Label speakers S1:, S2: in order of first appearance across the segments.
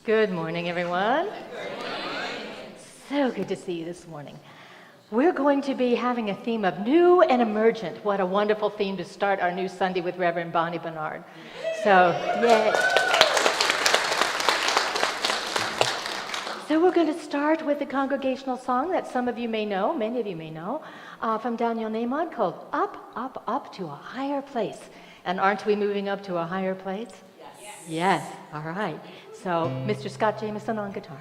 S1: Good morning, everyone. So good to see you this morning. We're going to be having a theme of new and emergent. What a wonderful theme to start our new Sunday with Reverend Barnard. So, yay. So we're going to start with a congregational song that some of you may know, many of you may know, from Daniel Nahmod called Up, Up, Up to a Higher Place. And aren't we moving up to a higher place? Yes. Yes. All right. So, Mr. Scott Jameson on guitar.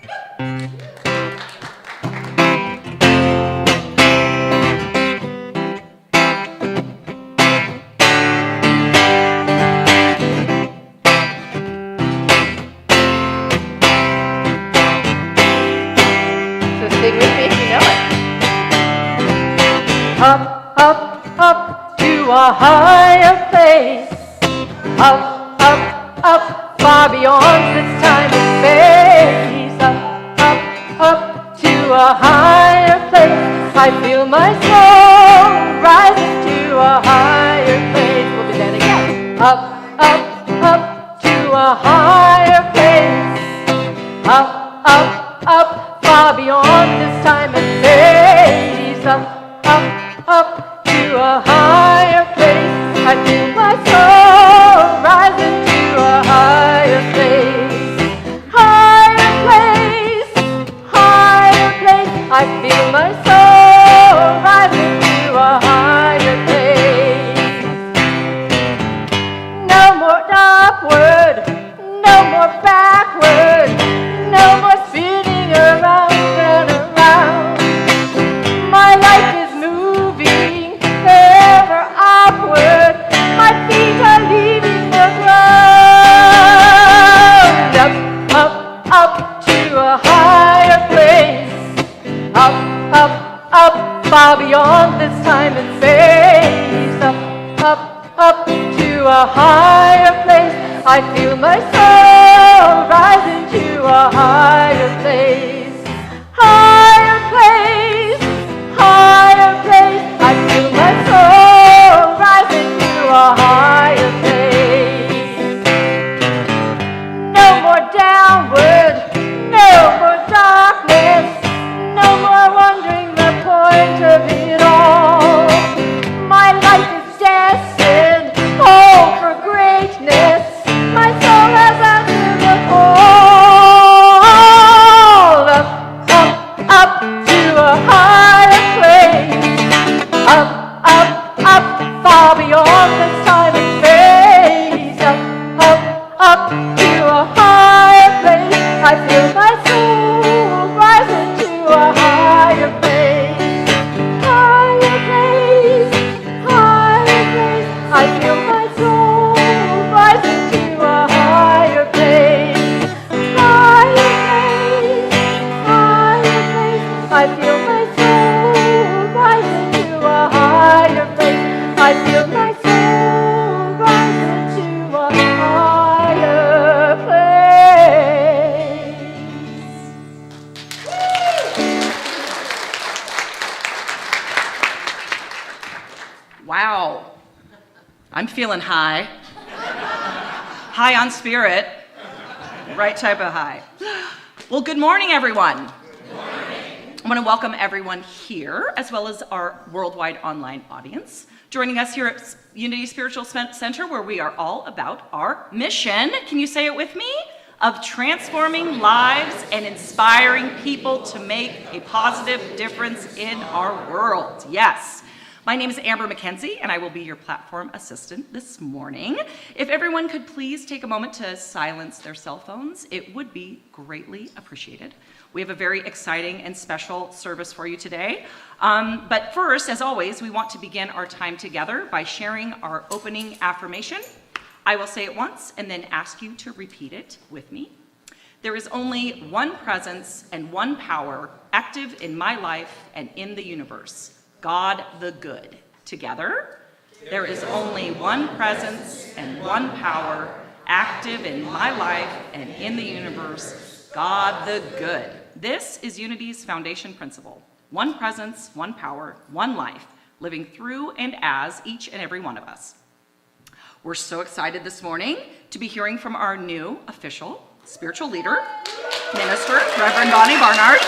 S1: So sing with me if you know it. Up, up, up to a higher place. Up, up, up. Far beyond this time and space, up, up, up to a higher place. I feel my soul rising to a higher place. We'll do that again. Up, up, up to a higher place. Up, up, up, far beyond this time and space. Up, up, up to a higher place. I feel my soul rising to a higher place, higher place, higher place. I feel my soul rising to a higher place. No more upward, no more backward, no more spinning around and around. My life is moving ever upward. My feet are leaving the ground. Up to a higher place. Up, far beyond this time and space. Up to a higher place. I feel my soul rising to a higher place. Higher place, higher place. I feel my soul rising to a higher place. No more downward, no more darkness, no more wondering the point of it all. My life is destined, oh, for greatness. My soul has answered the call. Up to a higher place. Up, far beyond this time and space. Up to a higher place. I feel my soul rising to a higher place. Higher place, higher place. I feel my soul rising to a higher place. Higher place, higher place. I feel my soul rising to a higher place. I feel my soul rising to a higher place.
S2: Wow. I'm feeling high. High on spirit. Right type of high. Well, good morning, everyone. Good morning. I want to welcome everyone here, as well as our worldwide online audience, joining us here at Unity Spiritual Center, where we are all about our mission. Can you say it with me? Of transforming lives and inspiring people to make a positive difference in our world. Yes. My name is Amber McKenzie, and I will be your platform assistant this morning. If everyone could please take a moment to silence their cell phones, it would be greatly appreciated. We have a very exciting and special service for you today. But first, as always, we want to begin our time together by sharing our opening affirmation. I will say it once and then ask you to repeat it with me. There is only one presence and one power active in my life and in the universe. God the Good. Together, there is only one presence and one power active in my life and in the universe, God the Good. This is Unity's foundation principle. One presence, one power, one life, living through and as each and every one of us. We're so excited this morning to be hearing from our new official spiritual leader, minister, Reverend Bonnie Barnard.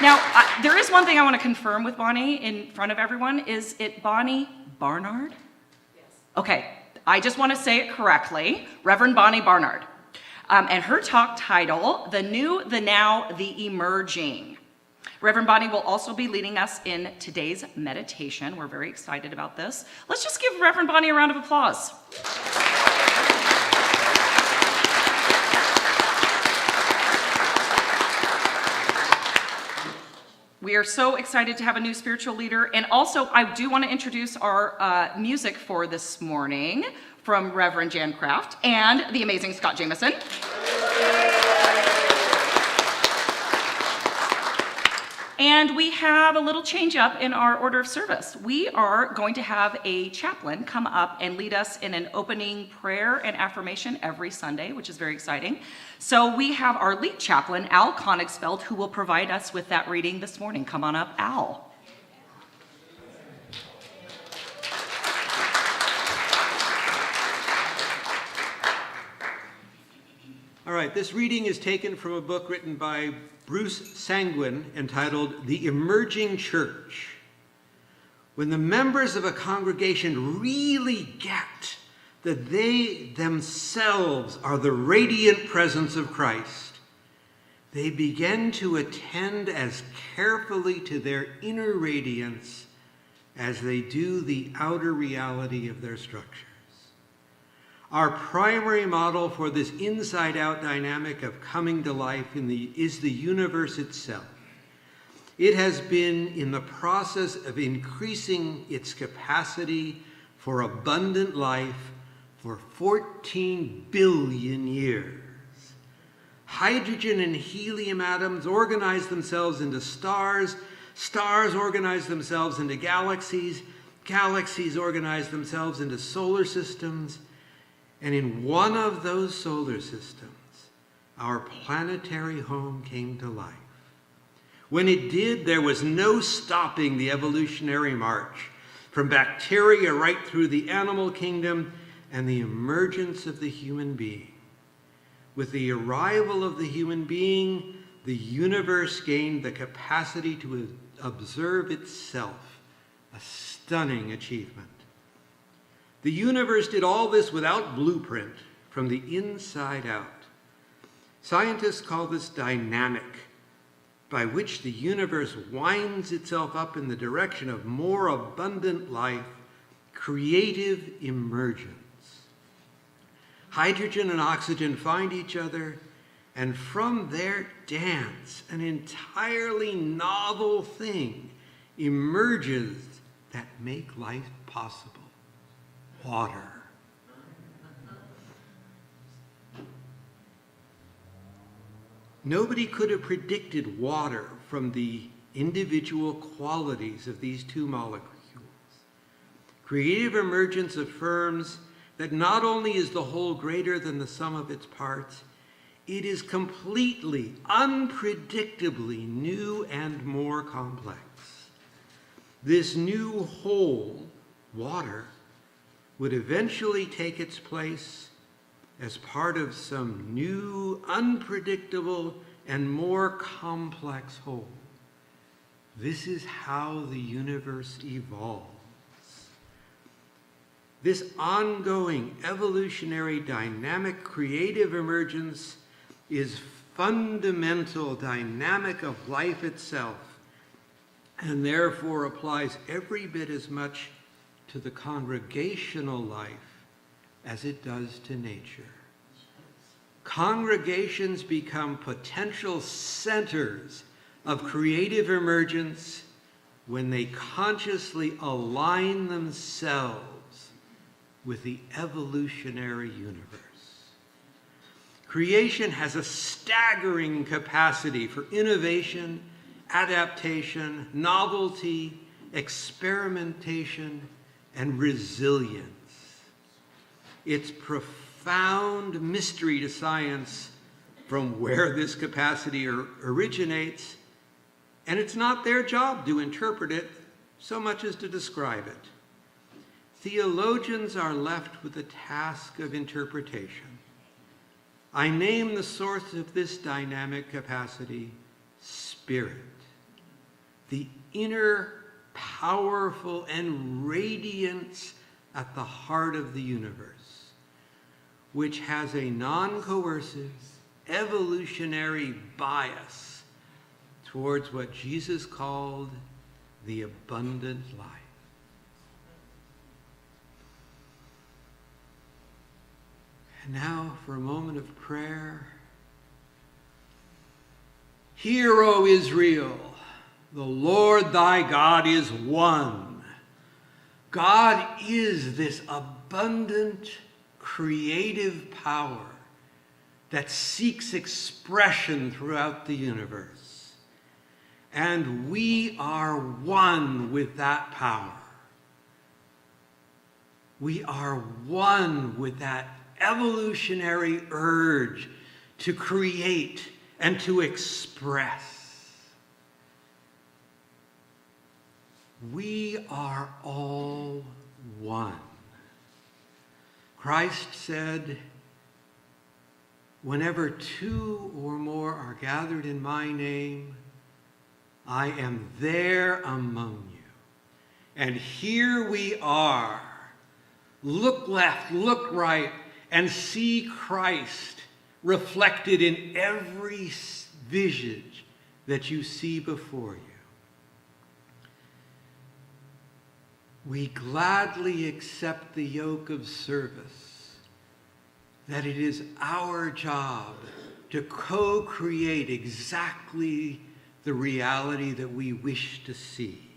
S2: Now, there is one thing I want to confirm with Bonnie in front of everyone. Is it Bonnie Barnard? Yes. Okay, I just want to say it correctly. Reverend Bonnie Barnard. And her talk title, The New, the Now, the Emerging. Reverend Bonnie will also be leading us in today's meditation. We're very excited about this. Let's just give Reverend Bonnie a round of applause. We are so excited to have a new spiritual leader. And also, I do want to introduce our music for this morning from Reverend Jan Kraft and the amazing Scott Jameson. And we have a little change up in our order of service. We are going to have a chaplain come up and lead us in an opening prayer and affirmation every Sunday, which is very exciting. So we have our lead chaplain, Al Konigsfeld, who will provide us with that reading this morning. Come on up, Al.
S3: All right, this reading is taken from a book written by Bruce Sanguin entitled The Emerging Church. When the members of a congregation really get that they themselves are the radiant presence of Christ, they begin to attend as carefully to their inner radiance as they do the outer reality of their structures. Our primary model for this inside-out dynamic of coming to life is the universe itself. It has been in the process of increasing its capacity for abundant life for 14 billion years. Hydrogen and helium atoms organize themselves into stars, stars organize themselves into galaxies, galaxies organize themselves into solar systems, and in one of those solar systems, our planetary home came to life. When it did, there was no stopping the evolutionary march, from bacteria right through the animal kingdom and the emergence of the human being. With the arrival of the human being, the universe gained the capacity to observe itself, a stunning achievement. The universe did all this without blueprint, from the inside out. Scientists call this dynamic, by which the universe winds itself up in the direction of more abundant life, creative emergence. Hydrogen and oxygen find each other, and from their dance, an entirely novel thing emerges that make life possible. Water. Nobody could have predicted water from the individual qualities of these two molecules. Creative emergence affirms that not only is the whole greater than the sum of its parts, it is completely, unpredictably new and more complex. This new whole, water, would eventually take its place as part of some new, unpredictable, and more complex whole. This is how the universe evolves. This ongoing evolutionary dynamic creative emergence is fundamental dynamic of life itself, and therefore applies every bit as much to the congregational life as it does to nature. Congregations become potential centers of creative emergence when they consciously align themselves with the evolutionary universe. Creation has a staggering capacity for innovation, adaptation, novelty, experimentation, and resilience. It's profound mystery to science from where this capacity originates, and it's not their job to interpret it so much as to describe it. Theologians are left with the task of interpretation. I name the source of this dynamic capacity Spirit, the inner powerful and radiance at the heart of the universe, which has a non-coercive, evolutionary bias towards what Jesus called the abundant life. And now for a moment of prayer. Hear, O Israel, the Lord thy God is one. God is this abundant, creative power that seeks expression throughout the universe. And we are one with that power. We are one with that evolutionary urge to create and to express. We are all one. Christ said, whenever two or more are gathered in my name, I am there among you. And here we are. Look left, look right, and see Christ reflected in every visage that you see before you. We gladly accept the yoke of service, that it is our job to co-create exactly the reality that we wish to see.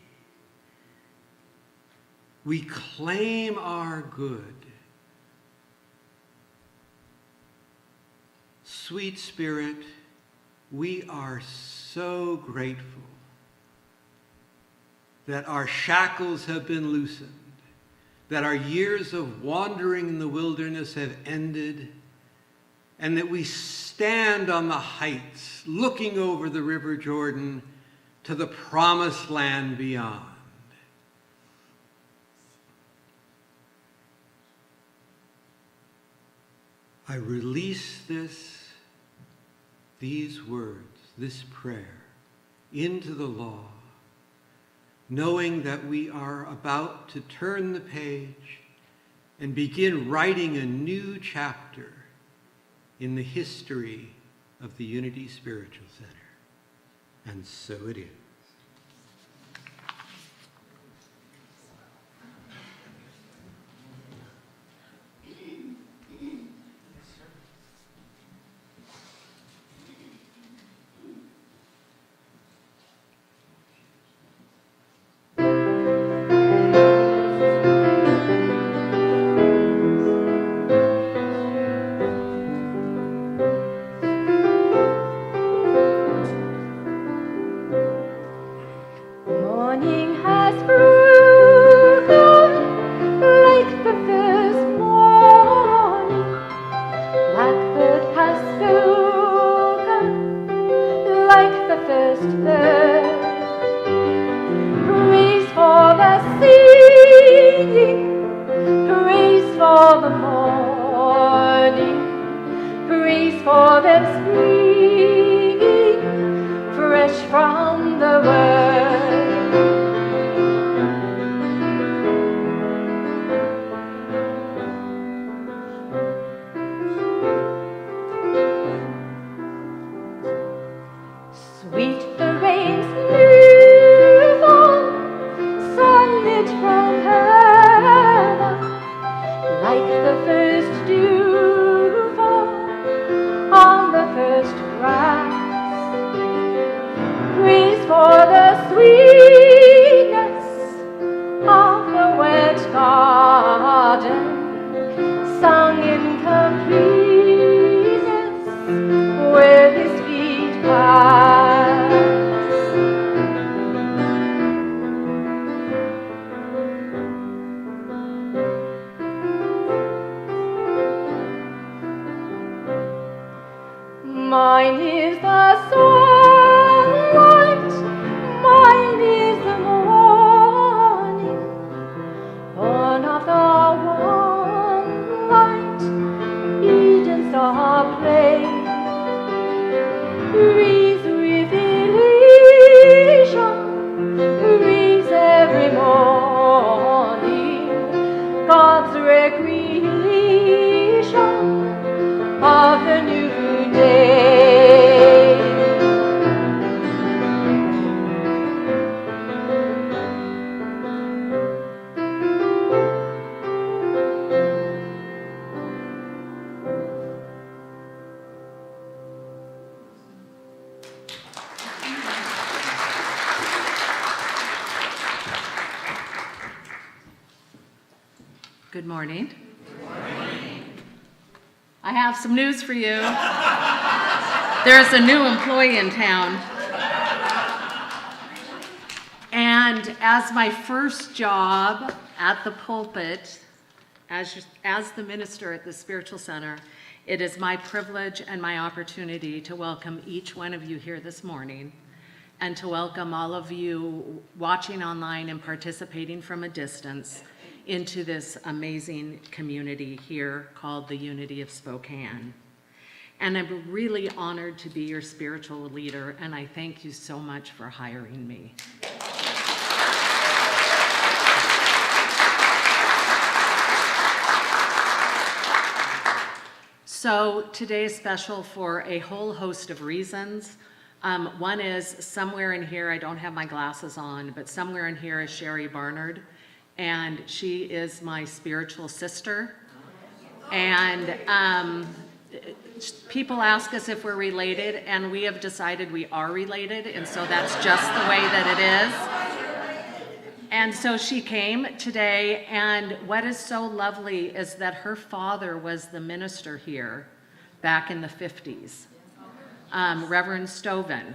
S3: We claim our good. Sweet Spirit, we are so grateful that our shackles have been loosened, that our years of wandering in the wilderness have ended, and that we stand on the heights looking over the River Jordan to the promised land beyond. I release these words, this prayer, into the law, knowing that we are about to turn the page and begin writing a new chapter in the history of the Unity Spiritual Center. And so it is.
S1: Mine is the sunlight, mine
S4: Good morning. Good morning. I have some news for you. There's a new employee in town. And as my first job at the pulpit, as the minister at the Spiritual Center, it is my privilege and my opportunity to welcome each one of you here this morning, and to welcome all of you watching online and participating from a distance into this amazing community here called the Unity of Spokane. And I'm really honored to be your spiritual leader, and I thank you so much for hiring me. So today is special for a whole host of reasons. One is somewhere in here, I don't have my glasses on, but somewhere in here is Sherry Barnard, and she is my spiritual sister. And people ask us if we're related, and we have decided we are related, and so that's just the way that it is. And so she came today, and what is so lovely is that her father was the minister here back in the 50s. Reverend Stoven.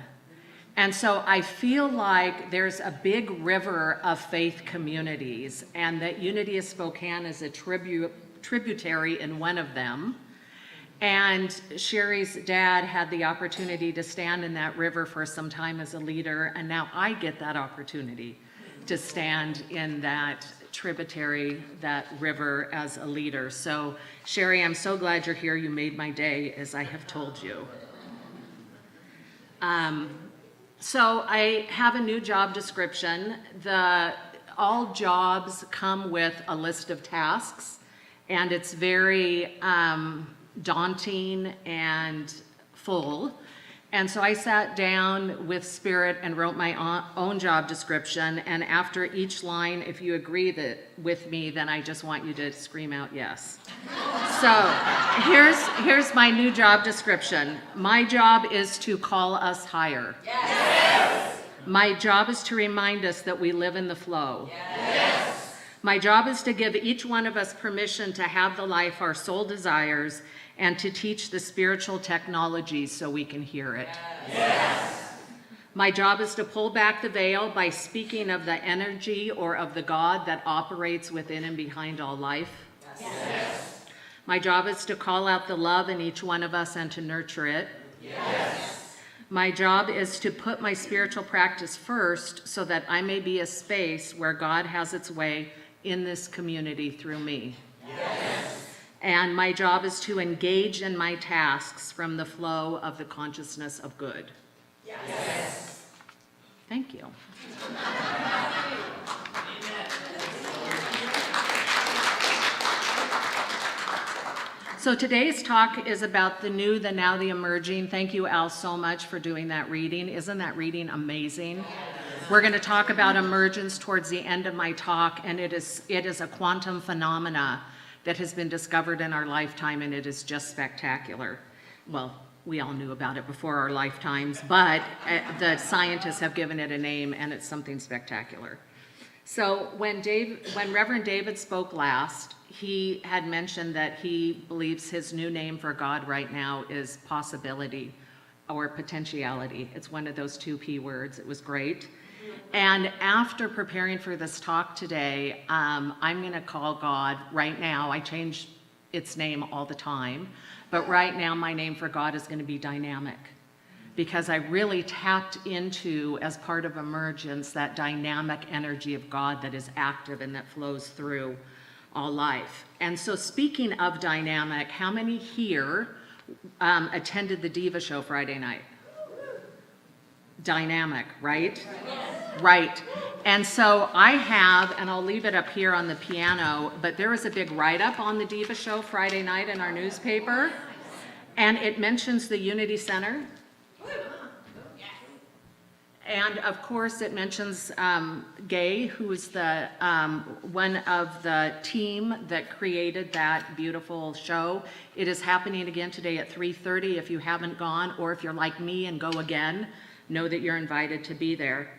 S4: And so I feel like there's a big river of faith communities, and that Unity of Spokane is a tributary in one of them. And Sherry's dad had the opportunity to stand in that river for some time as a leader, and now I get that opportunity to stand in that tributary, that river, as a leader. So Sherry, I'm so glad you're here. You made my day, as I have told you. So I have a new job description. All jobs come with a list of tasks, and it's very daunting and full. And so I sat down with Spirit and wrote my own job description, and after each line, if you agree with me, then I just want you to scream out yes. So here's my new job description. My job is to call us higher. Yes. My job is to remind us that we live in the flow. Yes. My job is to give each one of us permission to have the life our soul desires, and to teach the spiritual technologies so we can hear it. Yes. My job is to pull back the veil by speaking of the energy or of the God that operates within and behind all life. Yes. My job is to call out the love in each one of us and to nurture it. Yes. My job is to put my spiritual practice first so that I may be a space where God has its way in this community through me. Yes. And my job is to engage in my tasks from the flow of the consciousness of good. Yes. Thank you. So today's talk is about the new, the now, the emerging. Thank you, Al, so much for doing that reading. Isn't that reading amazing? We're going to talk about emergence towards the end of my talk, and it is a quantum phenomena that has been discovered in our lifetime, and it is just spectacular. Well, we all knew about it before our lifetimes, but the scientists have given it a name, and it's something spectacular. So when Reverend David spoke last, he had mentioned that he believes his new name for God right now is possibility or potentiality. It's one of those two P words. It was great. And after preparing for this talk today, I'm going to call God right now. I change its name all the time, but right now my name for God is going to be dynamic, because I really tapped into, as part of emergence, that dynamic energy of God that is active and that flows through all life. And so, speaking of dynamic, how many here attended the Diva show Friday night? Dynamic, right? Yes. Right. And so I have, and I'll leave it up here on the piano, but there was a big write-up on the Diva show Friday night in our newspaper, and it mentions the Unity Center. And of course it mentions Gay, who is the one of the team that created that beautiful show. It is happening again today at 3:30 if you haven't gone, or if you're like me and go again, know that you're invited to be there.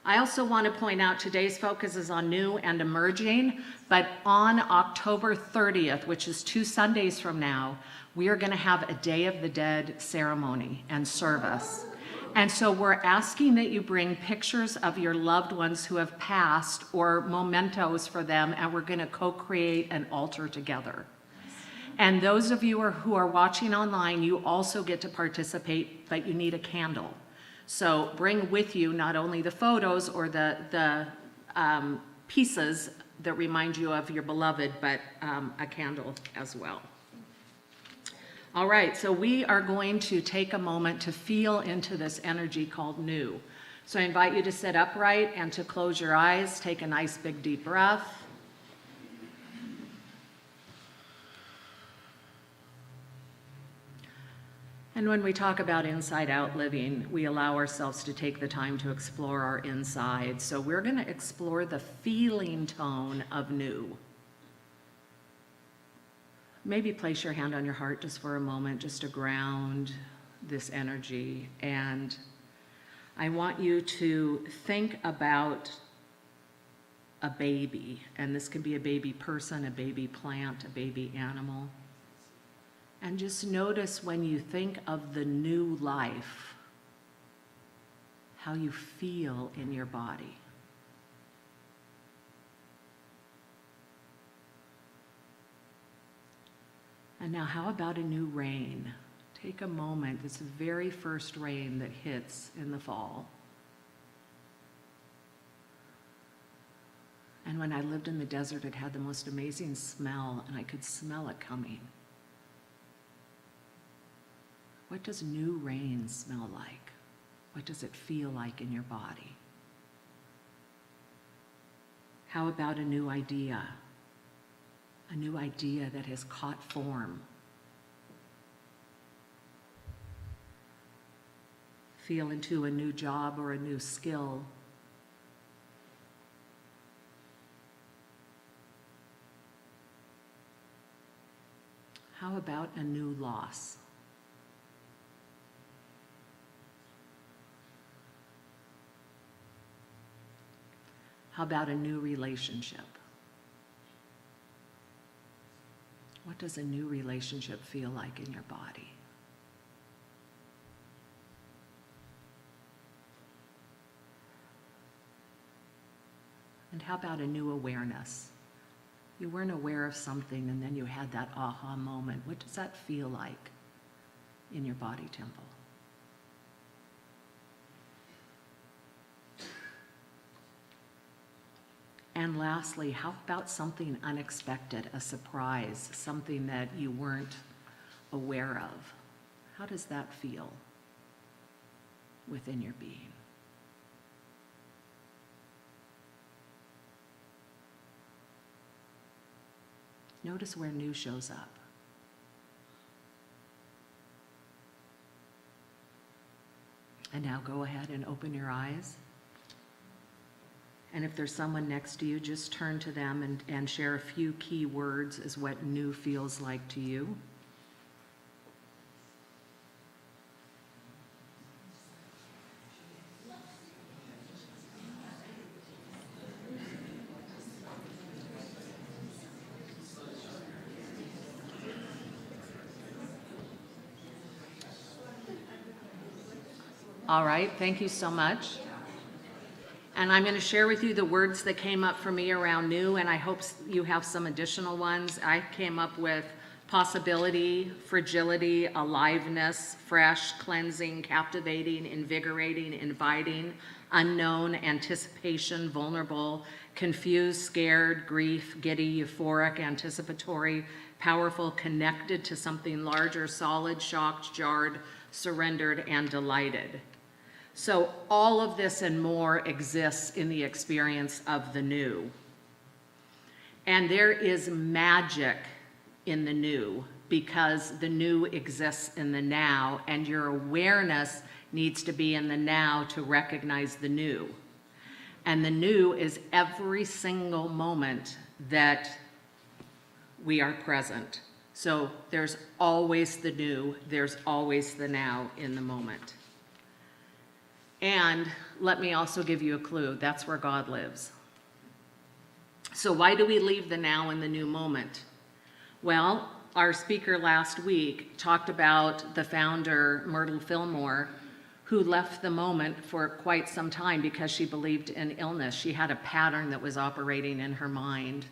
S4: I also want to point out today's focus is on new and emerging, but on October 30th, which is 2 Sundays from now, we are going to have a Day of the Dead ceremony and service. And so we're asking that you bring pictures of your loved ones who have passed or mementos for them, and we're going to co-create an altar together. And those of you who are watching online, you also get to participate, but you need a candle. So bring with you not only the photos or the pieces that remind you of your beloved, but a candle as well. All right, so we are going to take a moment to feel into this energy called new. So I invite you to sit upright and to close your eyes, take a nice big deep breath. And when we talk about inside-out living, we allow ourselves to take the time to explore our inside. So we're going to explore the feeling tone of new. Maybe place your hand on your heart just for a moment, just to ground this energy. And I want you to think about a baby. And this can be a baby person, a baby plant, a baby animal. And just notice when you think of the new life, how you feel in your body. And now how about a new rain? Take a moment, this very first rain that hits in the fall. And when I lived in the desert, it had the most amazing smell, and I could smell it coming. What does new rain smell like? What does it feel like in your body? How about a new idea? A new idea that has caught form. Feel into a new job or a new skill. How about a new loss? How about a new relationship? What does a new relationship feel like in your body? And how about a new awareness? You weren't aware of something and then you had that aha moment. What does that feel like in your body temple? And lastly, how about something unexpected, a surprise, something that you weren't aware of? How does that feel within your being? Notice where new shows up. And now go ahead and open your eyes. And if there's someone next to you, just turn to them and share a few key words as what new feels like to you. All right, thank you so much. And I'm going to share with you the words that came up for me around new, and I hope you have some additional ones. I came up with possibility, fragility, aliveness, fresh, cleansing, captivating, invigorating, inviting, unknown, anticipation, vulnerable, confused, scared, grief, giddy, euphoric, anticipatory, powerful, connected to something larger, solid, shocked, jarred, surrendered, and delighted. So all of this and more exists in the experience of the new. And there is magic in the new because the new exists in the now, and your awareness needs to be in the now to recognize the new. And the new is every single moment that we are present. So there's always the new, there's always the now in the moment. And let me also give you a clue. That's where God lives. So why do we leave the now in the new moment? Well, our speaker last week talked about the founder, Myrtle Fillmore, who left the moment for quite some time because she believed in illness. She had a pattern that was operating in her mind.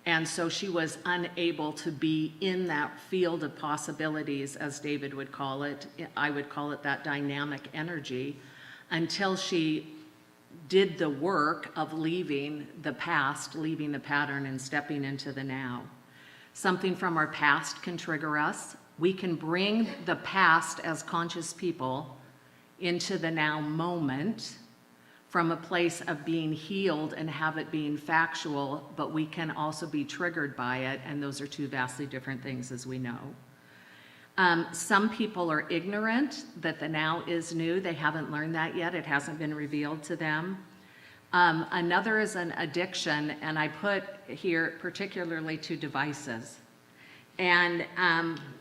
S4: And so she was unable to be in that field of possibilities, as David would call it. I would call it that dynamic energy, until she did the work of leaving the past, leaving the pattern, and stepping into the now. Something from our past can trigger us. We can bring the past as conscious people into the now moment from a place of being healed and have it being factual, but we can also be triggered by it, and those are two vastly different things, as we know. Some people are ignorant that the now is new. They haven't learned that yet. It hasn't been revealed to them. Another is an addiction, and I put here particularly to devices. And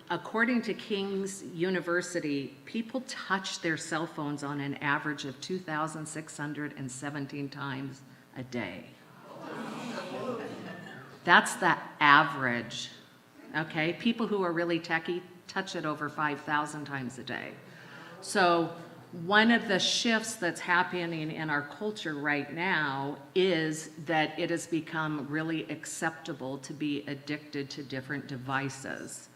S4: according to King's University, people touch their cell phones on an average of 2,617 times a day. That's the average, okay? People who are really techie touch it over 5,000 times a day. So one of the shifts that's happening in our culture right now is that it has become really acceptable to be addicted to different devices.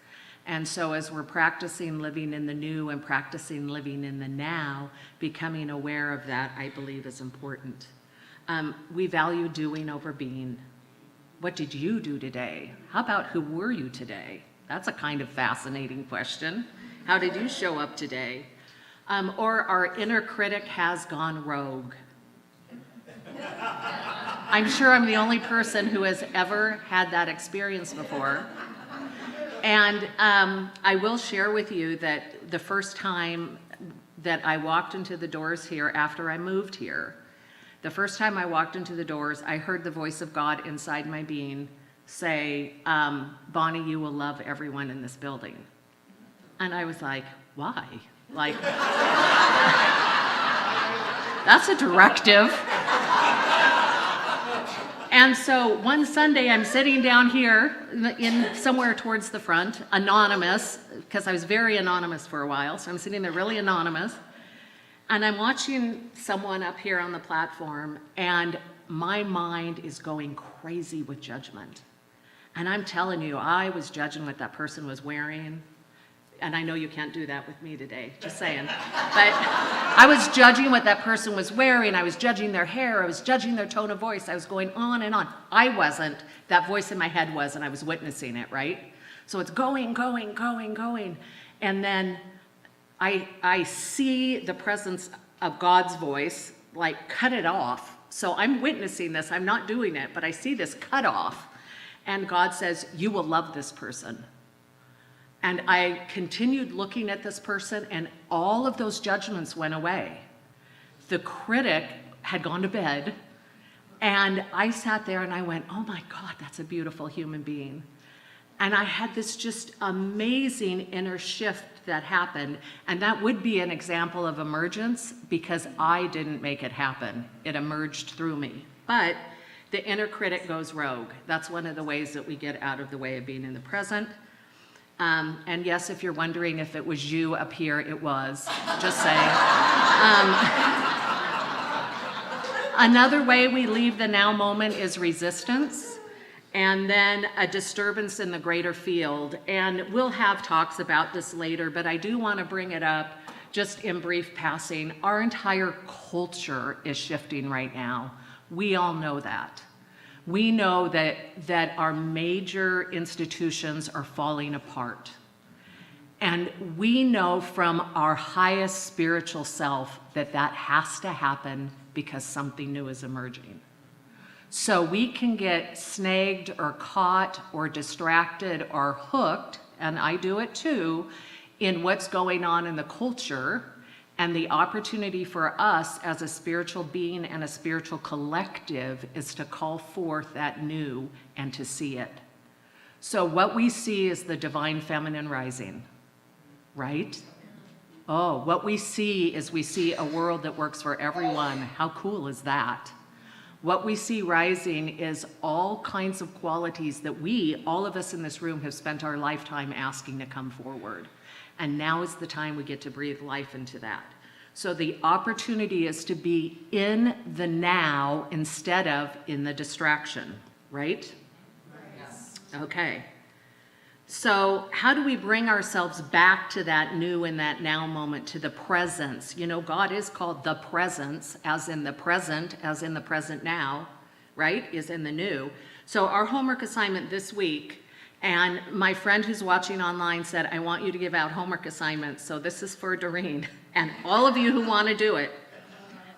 S4: And so as we're practicing living in the new and practicing living in the now, becoming aware of that, I believe, is important. We value doing over being. What did you do today? How about who were you today? That's a kind of fascinating question. How did you show up today? Or our inner critic has gone rogue. I'm sure I'm the only person who has ever had that experience before. And I will share with you that the first time that I walked into the doors here after I moved here, the first time I walked into the doors, I heard the voice of God inside my being say, Bonnie, you will love everyone in this building. And I was like, why? Like, that's a directive. And so one Sunday I'm sitting down here in somewhere towards the front, anonymous, because I was very anonymous for a while, so I'm sitting there really anonymous, and I'm watching someone up here on the platform, and my mind is going crazy with judgment. And I'm telling you, I was judging what that person was wearing. And I know you can't do that with me today, just saying. But I was judging what that person was wearing. I was judging their hair. I was judging their tone of voice. I was going on and on. I wasn't. That voice in my head was, and I was witnessing it, right? So it's going. And then I see the presence of God's voice, like, cut it off. So I'm witnessing this. I'm not doing it, but I see this cut off. And God says, you will love this person. And I continued looking at this person, and all of those judgments went away. The critic had gone to bed, and I sat there and I went, oh my God, that's a beautiful human being. And I had this just amazing inner shift that happened, and that would be an example of emergence because I didn't make it happen. It emerged through me. But the inner critic goes rogue. That's one of the ways that we get out of the way of being in the present. And yes, if you're wondering if it was you up here, it was, just saying. Another way we leave the now moment is resistance, and then a disturbance in the greater field. And we'll have talks about this later, but I do want to bring it up just in brief passing. Our entire culture is shifting right now. We all know that. We know that our major institutions are falling apart. And we know from our highest spiritual self that that has to happen because something new is emerging. So we can get snagged or caught or distracted or hooked, and I do it too, in what's going on in the culture. And the opportunity for us as a spiritual being and a spiritual collective is to call forth that new and to see it. So what we see is the divine feminine rising, right? Oh, what we see is we see a world that works for everyone. How cool is that? What we see rising is all kinds of qualities that we, all of us in this room, have spent our lifetime asking to come forward. And now is the time we get to breathe life into that. So the opportunity is to be in the now instead of in the distraction, right? Yes. Okay. So how do we bring ourselves back to that new and that now moment, to the presence? You know, God is called the presence, as in the present now, right, is in the new. So our homework assignment this week, and my friend who's watching online said, I want you to give out homework assignments. So this is for Doreen and all of you who want to do it.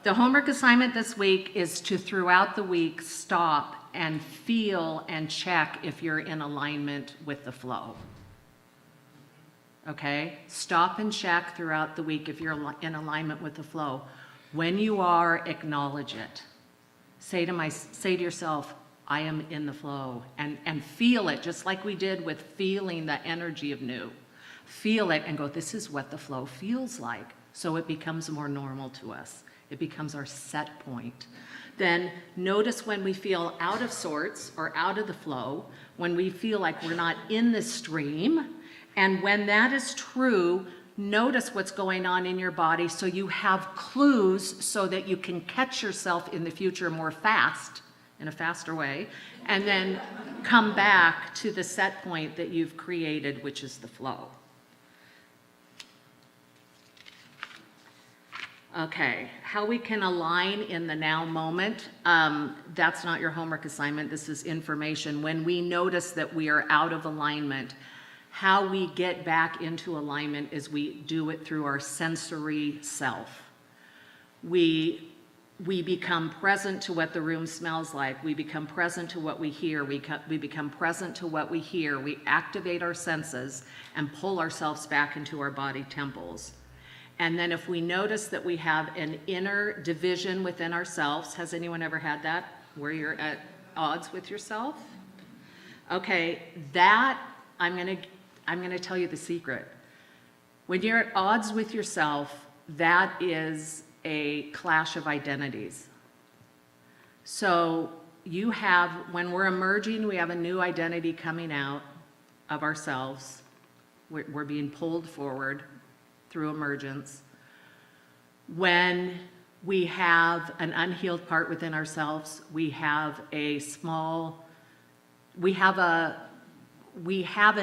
S4: The homework assignment this week is to, throughout the week, stop and feel and check if you're in alignment with the flow. Okay? Stop and check throughout the week if you're in alignment with the flow. When you are, acknowledge it. Say to yourself, I am in the flow, and feel it, just like we did with feeling the energy of new. Feel it and go, this is what the flow feels like. So it becomes more normal to us. It becomes our set point. Then notice when we feel out of sorts or out of the flow, when we feel like we're not in the stream. And when that is true, notice what's going on in your body so you have clues so that you can catch yourself in the future more fast, in a faster way, and then come back to the set point that you've created, which is the flow. Okay, how we can align in the now moment, that's not your homework assignment, this is information. When we notice that we are out of alignment, how we get back into alignment is we do it through our sensory self. We become present to what the room smells like. We become present to what we hear. We become present to what we hear. We activate our senses and pull ourselves back into our body temples. And then if we notice that we have an inner division within ourselves, has anyone ever had that, where you're at odds with yourself? Okay, that, I'm gonna tell you the secret. When you're at odds with yourself, that is a clash of identities. So you have, when we're emerging, we have a new identity coming out of ourselves. We're being pulled forward through emergence. When we have an unhealed part within ourselves, we have an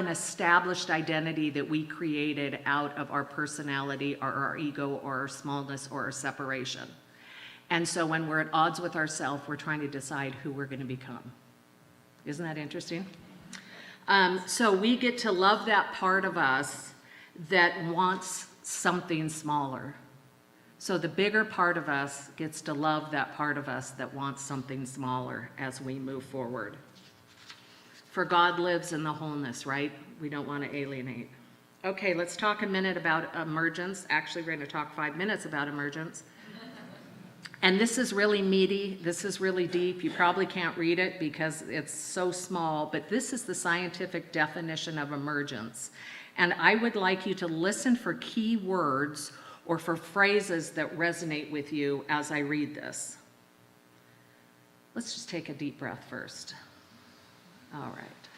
S4: established identity that we created out of our personality or our ego or our smallness or our separation. And so when we're at odds with ourselves, we're trying to decide who we're going to become. Isn't that interesting? So we get to love that part of us that wants something smaller. So the bigger part of us gets to love that part of us that wants something smaller as we move forward. For God lives in the wholeness, right? We don't want to alienate. Okay, let's talk a minute about emergence. Actually, we're going to talk 5 minutes about emergence. And this is really meaty. This is really deep. You probably can't read it because it's so small, but this is the scientific definition of emergence. And I would like you to listen for key words or for phrases that resonate with you as I read this. Let's just take a deep breath first. All right.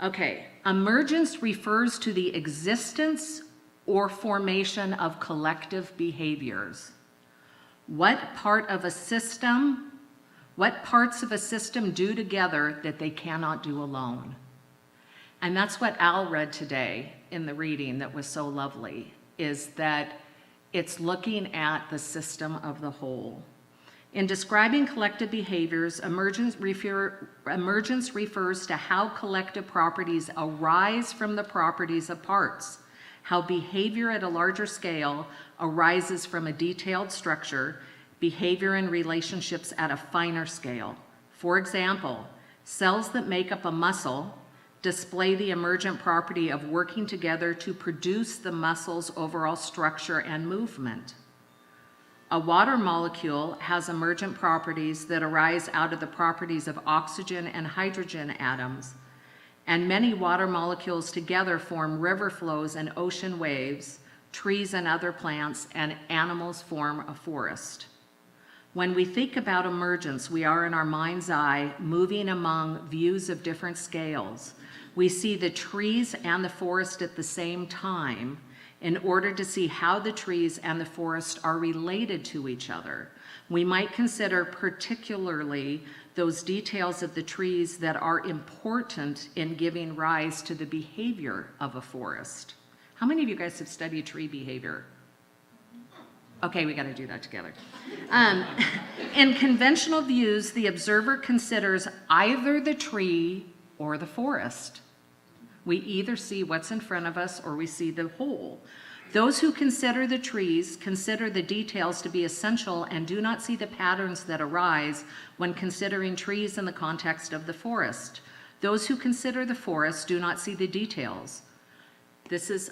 S4: Okay, emergence refers to the existence or formation of collective behaviors. What parts of a system do together that they cannot do alone? And that's what Al read today in the reading that was so lovely, is that it's looking at the system of the whole. In describing collective behaviors, emergence refers to how collective properties arise from the properties of parts, how behavior at a larger scale arises from a detailed structure, behavior and relationships at a finer scale. For example, cells that make up a muscle display the emergent property of working together to produce the muscle's overall structure and movement. A water molecule has emergent properties that arise out of the properties of oxygen and hydrogen atoms, and many water molecules together form river flows and ocean waves. Trees and other plants and animals form a forest. When we think about emergence, we are in our mind's eye moving among views of different scales. We see the trees and the forest at the same time in order to see how the trees and the forest are related to each other. We might consider particularly those details of the trees that are important in giving rise to the behavior of a forest. How many of you guys have studied tree behavior? Okay, we got to do that together. In conventional views, the observer considers either the tree or the forest. We either see what's in front of us or we see the whole. Those who consider the trees consider the details to be essential and do not see the patterns that arise when considering trees in the context of the forest. Those who consider the forest do not see the details.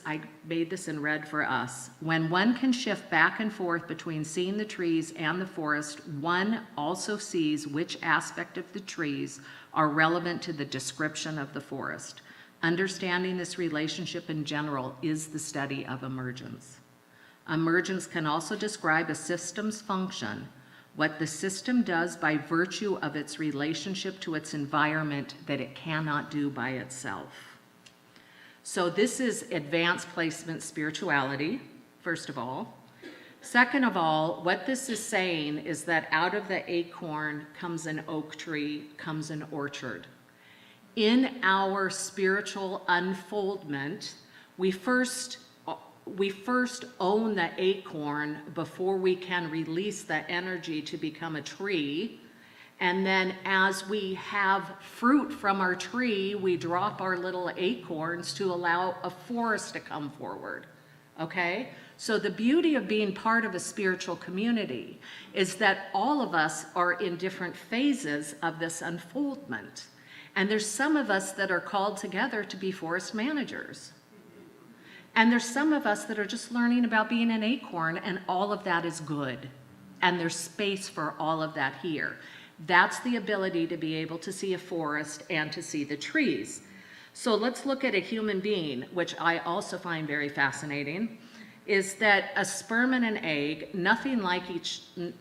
S4: I made this in red for us. When one can shift back and forth between seeing the trees and the forest, one also sees which aspect of the trees are relevant to the description of the forest. Understanding this relationship in general is the study of emergence. Emergence can also describe a system's function, what the system does by virtue of its relationship to its environment that it cannot do by itself. So this is advanced placement spirituality, first of all. Second of all, what this is saying is that out of the acorn comes an oak tree, comes an orchard. In our spiritual unfoldment, we first own the acorn before we can release the energy to become a tree. And then as we have fruit from our tree, we drop our little acorns to allow a forest to come forward, okay? So the beauty of being part of a spiritual community is that all of us are in different phases of this unfoldment. And there's some of us that are called together to be forest managers. And there's some of us that are just learning about being an acorn, and all of that is good. And there's space for all of that here. That's the ability to be able to see a forest and to see the trees. So let's look at a human being, which I also find very fascinating, is that a sperm and an egg, nothing like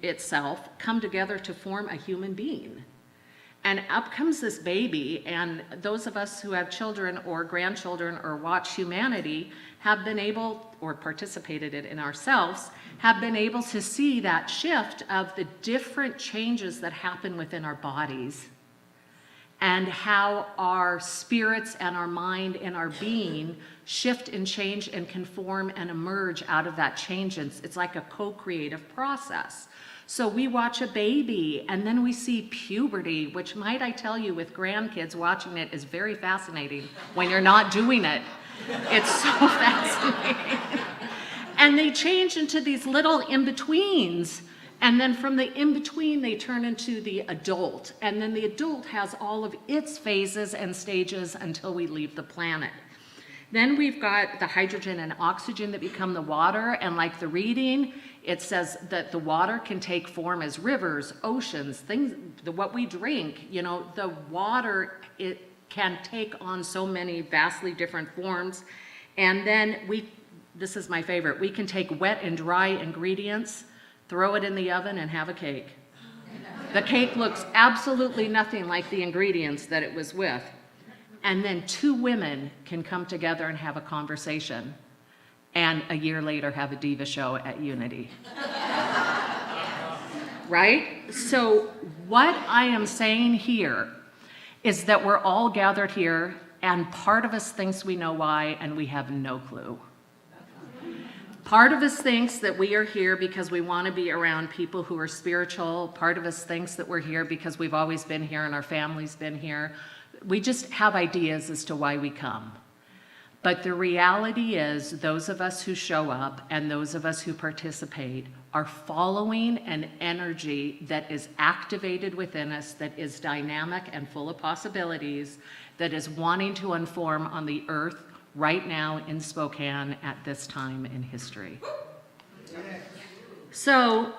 S4: itself, come together to form a human being. And up comes this baby, and those of us who have children or grandchildren or watch humanity have been able, or participated in ourselves, have been able to see that shift of the different changes that happen within our bodies and how our spirits and our mind and our being shift and change and conform and emerge out of that change. It's like a co-creative process. So we watch a baby and then we see puberty, which might I tell you with grandkids watching it is very fascinating when you're not doing it. It's so fascinating. And they change into these little in-betweens. And then from the in-between, they turn into the adult. And then the adult has all of its phases and stages until we leave the planet. Then we've got the hydrogen and oxygen that become the water. And like the reading, it says that the water can take form as rivers, oceans, things, what we drink. You know, the water, it can take on so many vastly different forms. And then this is my favorite, we can take wet and dry ingredients, throw it in the oven and have a cake. The cake looks absolutely nothing like the ingredients that it was with. And then two women can come together and have a conversation, and a year later have a diva show at Unity. Right? So what I am saying here is that we're all gathered here, and part of us thinks we know why, and we have no clue. Part of us thinks that we are here because we want to be around people who are spiritual. Part of us thinks that we're here because we've always been here and our family's been here. We just have ideas as to why we come. But the reality is, those of us who show up and those of us who participate are following an energy that is activated within us, that is dynamic and full of possibilities, that is wanting to inform on the earth right now in Spokane at this time in history. So,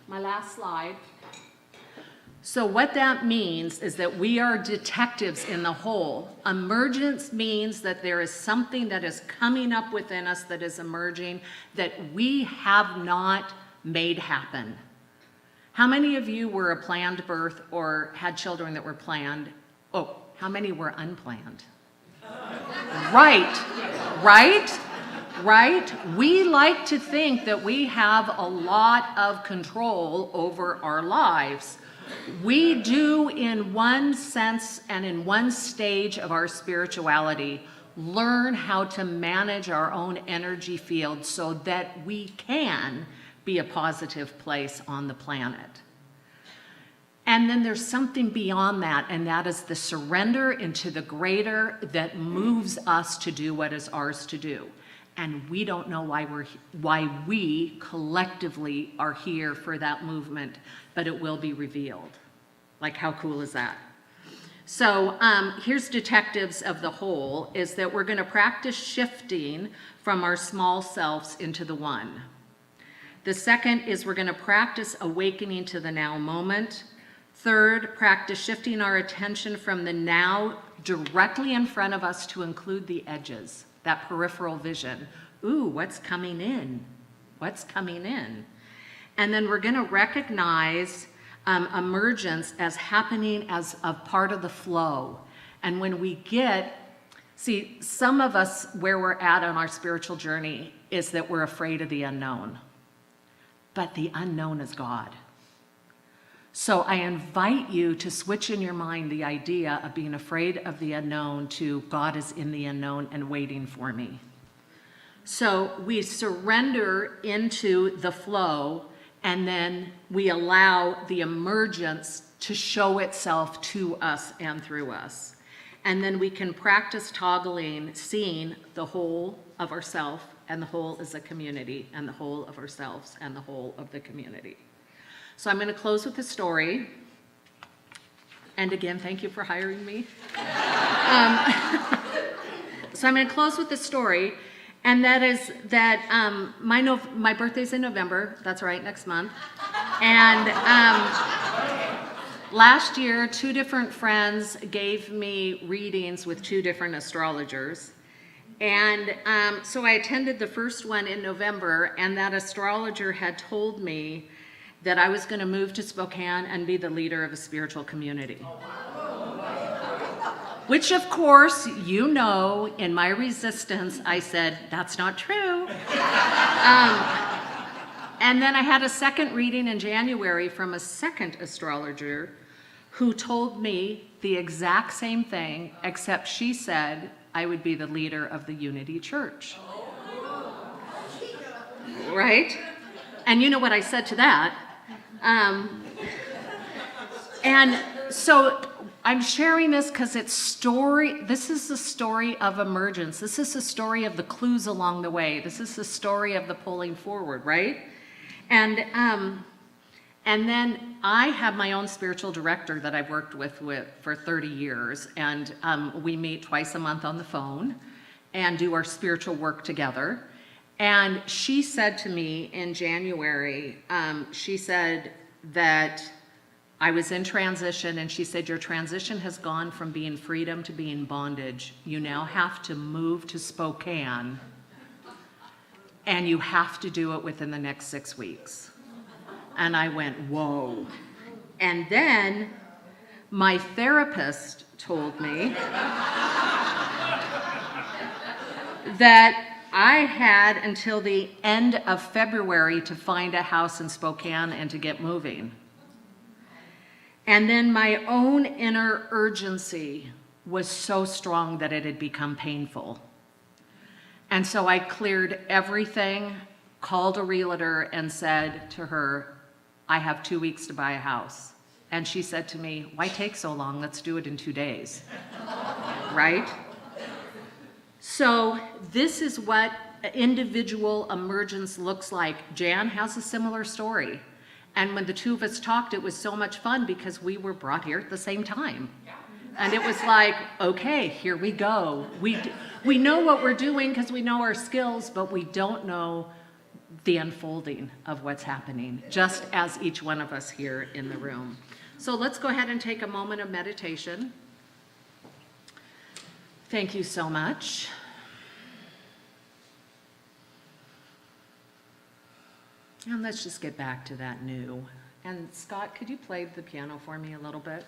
S4: my last slide. So what that means is that we are detectives in the whole. Emergence means that there is something that is coming up within us that is emerging that we have not made happen. How many of you were a planned birth or had children that were planned? Oh, how many were unplanned? Right? We like to think that we have a lot of control over our lives. We do, in one sense and in one stage of our spirituality, learn how to manage our own energy field so that we can be a positive place on the planet. And then there's something beyond that, and that is the surrender into the greater that moves us to do what is ours to do. And we don't know why we collectively are here for that movement, but it will be revealed. Like, how cool is that? So here's detectives of the whole, is that we're going to practice shifting from our small selves into the one. The second is we're going to practice awakening to the now moment. Third, practice shifting our attention from the now directly in front of us to include the edges, that peripheral vision. Ooh, what's coming in? What's coming in? And then we're going to recognize emergence as happening as a part of the flow. And when we see, some of us, where we're at on our spiritual journey is that we're afraid of the unknown. But the unknown is God. So I invite you to switch in your mind the idea of being afraid of the unknown to God is in the unknown and waiting for me. So we surrender into the flow, and then we allow the emergence to show itself to us and through us. And then we can practice toggling, seeing the whole of ourself, and the whole is a community, and the whole of ourselves, and the whole of the community. So I'm going to close with a story. And again, thank you for hiring me. So I'm going to close with a story, and that is that my birthday's in November. That's right, next month. And last year, 2 different friends gave me readings with 2 different astrologers. And so I attended the first one in November, and that astrologer had told me that I was going to move to Spokane and be the leader of a spiritual community. Which, of course, in my resistance, I said, that's not true. And then I had a second reading in January from a second astrologer who told me the exact same thing, except she said I would be the leader of the Unity Church. Right? And you know what I said to that? And so I'm sharing this because this is the story of emergence. This is the story of the clues along the way. This is the story of the pulling forward, right? And then I have my own spiritual director that I've worked with for 30 years, and we meet twice a month on the phone and do our spiritual work together. And she said to me in January, she said that I was in transition, and she said, your transition has gone from being freedom to being bondage. You now have to move to Spokane, and you have to do it within the next 6 weeks. And I went, whoa. And then my therapist told me that I had until the end of February to find a house in Spokane and to get moving. And then my own inner urgency was so strong that it had become painful. And so I cleared everything, called a realtor, and said to her, I have 2 weeks to buy a house. And she said to me, why take so long? Let's do it in 2 days. Right? So this is what individual emergence looks like. Jan has a similar story. And when the 2 of us talked, it was so much fun because we were brought here at the same time. And it was like, okay, here we go. We know what we're doing because we know our skills, but we don't know the unfolding of what's happening, just as each one of us here in the room. So let's go ahead and take a moment of meditation. Thank you so much. And let's just get back to that new. And Scott, could you play the piano for me a little bit?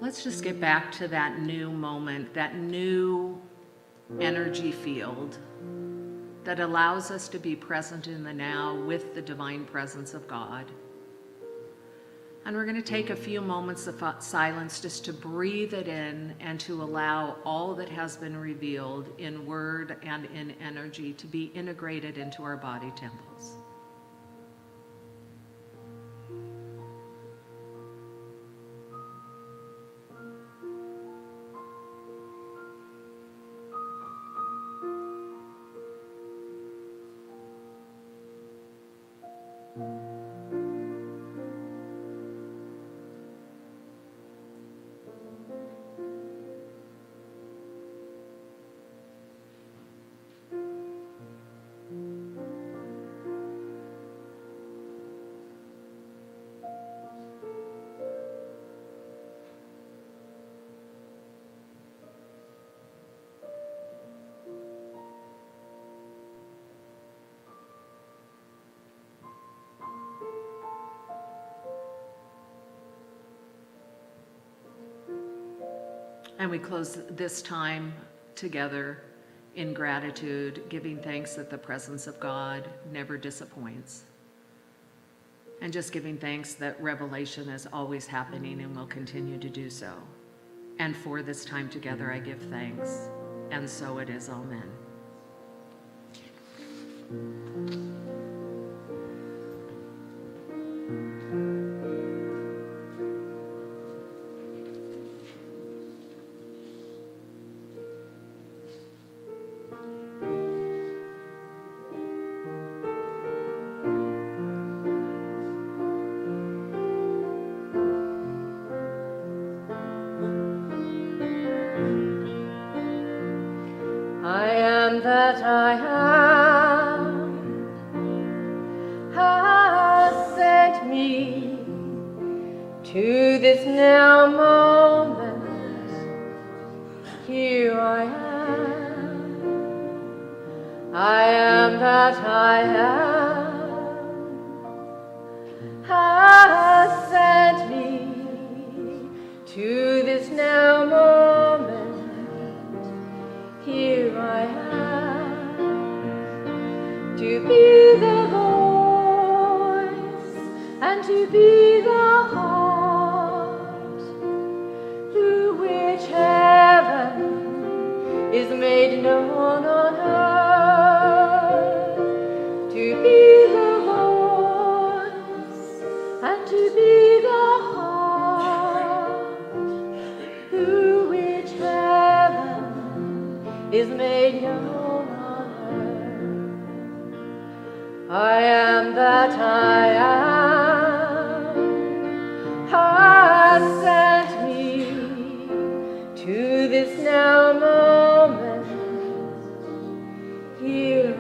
S4: Let's just get back to that new moment, that new energy field that allows us to be present in the now with the divine presence of God. And we're going to take a few moments of silence just to breathe it in and to allow all that has been revealed in word and in energy to be integrated into our body temples. And we close this time together in gratitude, giving thanks that the presence of God never disappoints. And just giving thanks that revelation is always happening and will continue to do so. And for this time together, I give thanks. And so it is, amen.
S1: I am that I am, has sent me to this now moment. Here I am that I am, has sent me to this now moment. Here I am, to be the voice and to be the heart through which heaven is made known on earth. To be the voice and to be the heart through which heaven is made known on earth. I am that I am, has sent me to this now moment. Here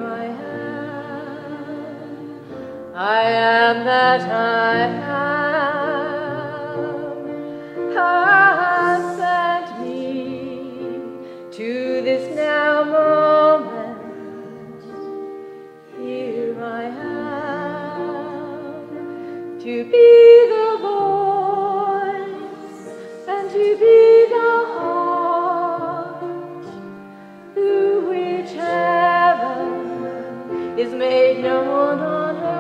S1: I am that I am, has sent me to this now moment. Here I am, to be the voice and to be the heart through which heaven is made known on earth.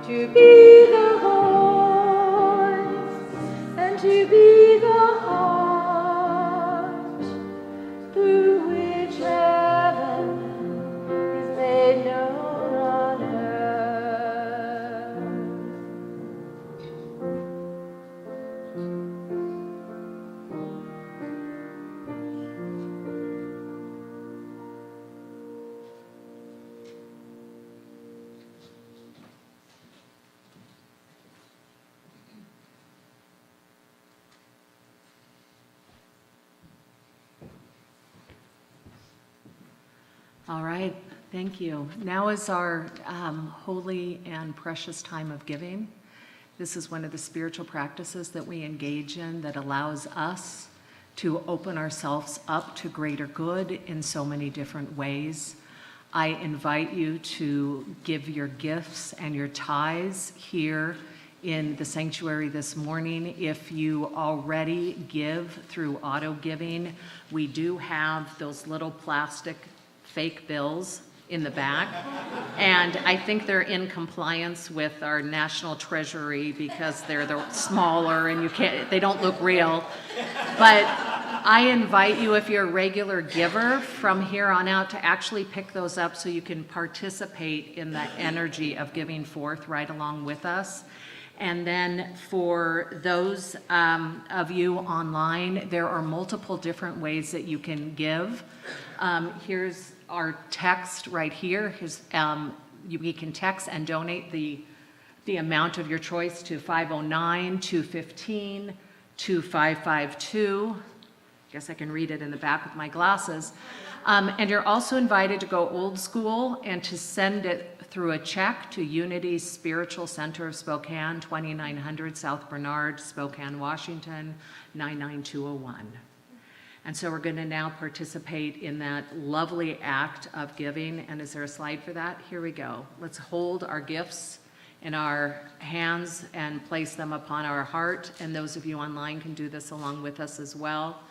S1: To be the voice and to be the heart through which heaven is made known on earth.
S4: All right, thank you. Now is our holy and precious time of giving. This is one of the spiritual practices that we engage in that allows us to open ourselves up to greater good in so many different ways. I invite you to give your gifts and your tithes here in the sanctuary this morning. If you already give through auto giving, we do have those little plastic fake bills in the back, and I think they're in compliance with our national treasury because they're the smaller and they don't look real. But I invite you, if you're a regular giver from here on out, to actually pick those up so you can participate in the energy of giving forth right along with us. And then for those of you online, there are multiple different ways that you can give. Here's our text right here. Here's, you can text and donate the amount of your choice to 509-215-2552. I guess I can read it in the back with my glasses. And you're also invited to go old school and to send it through a check to Unity Spiritual Center of Spokane, 2900 South Barnard, Spokane, Washington, 99201. And so we're going to now participate in that lovely act of giving. And is there a slide for that? Here we go. Let's hold our gifts in our hands and place them upon our heart. And those of you online can do this along with us as well.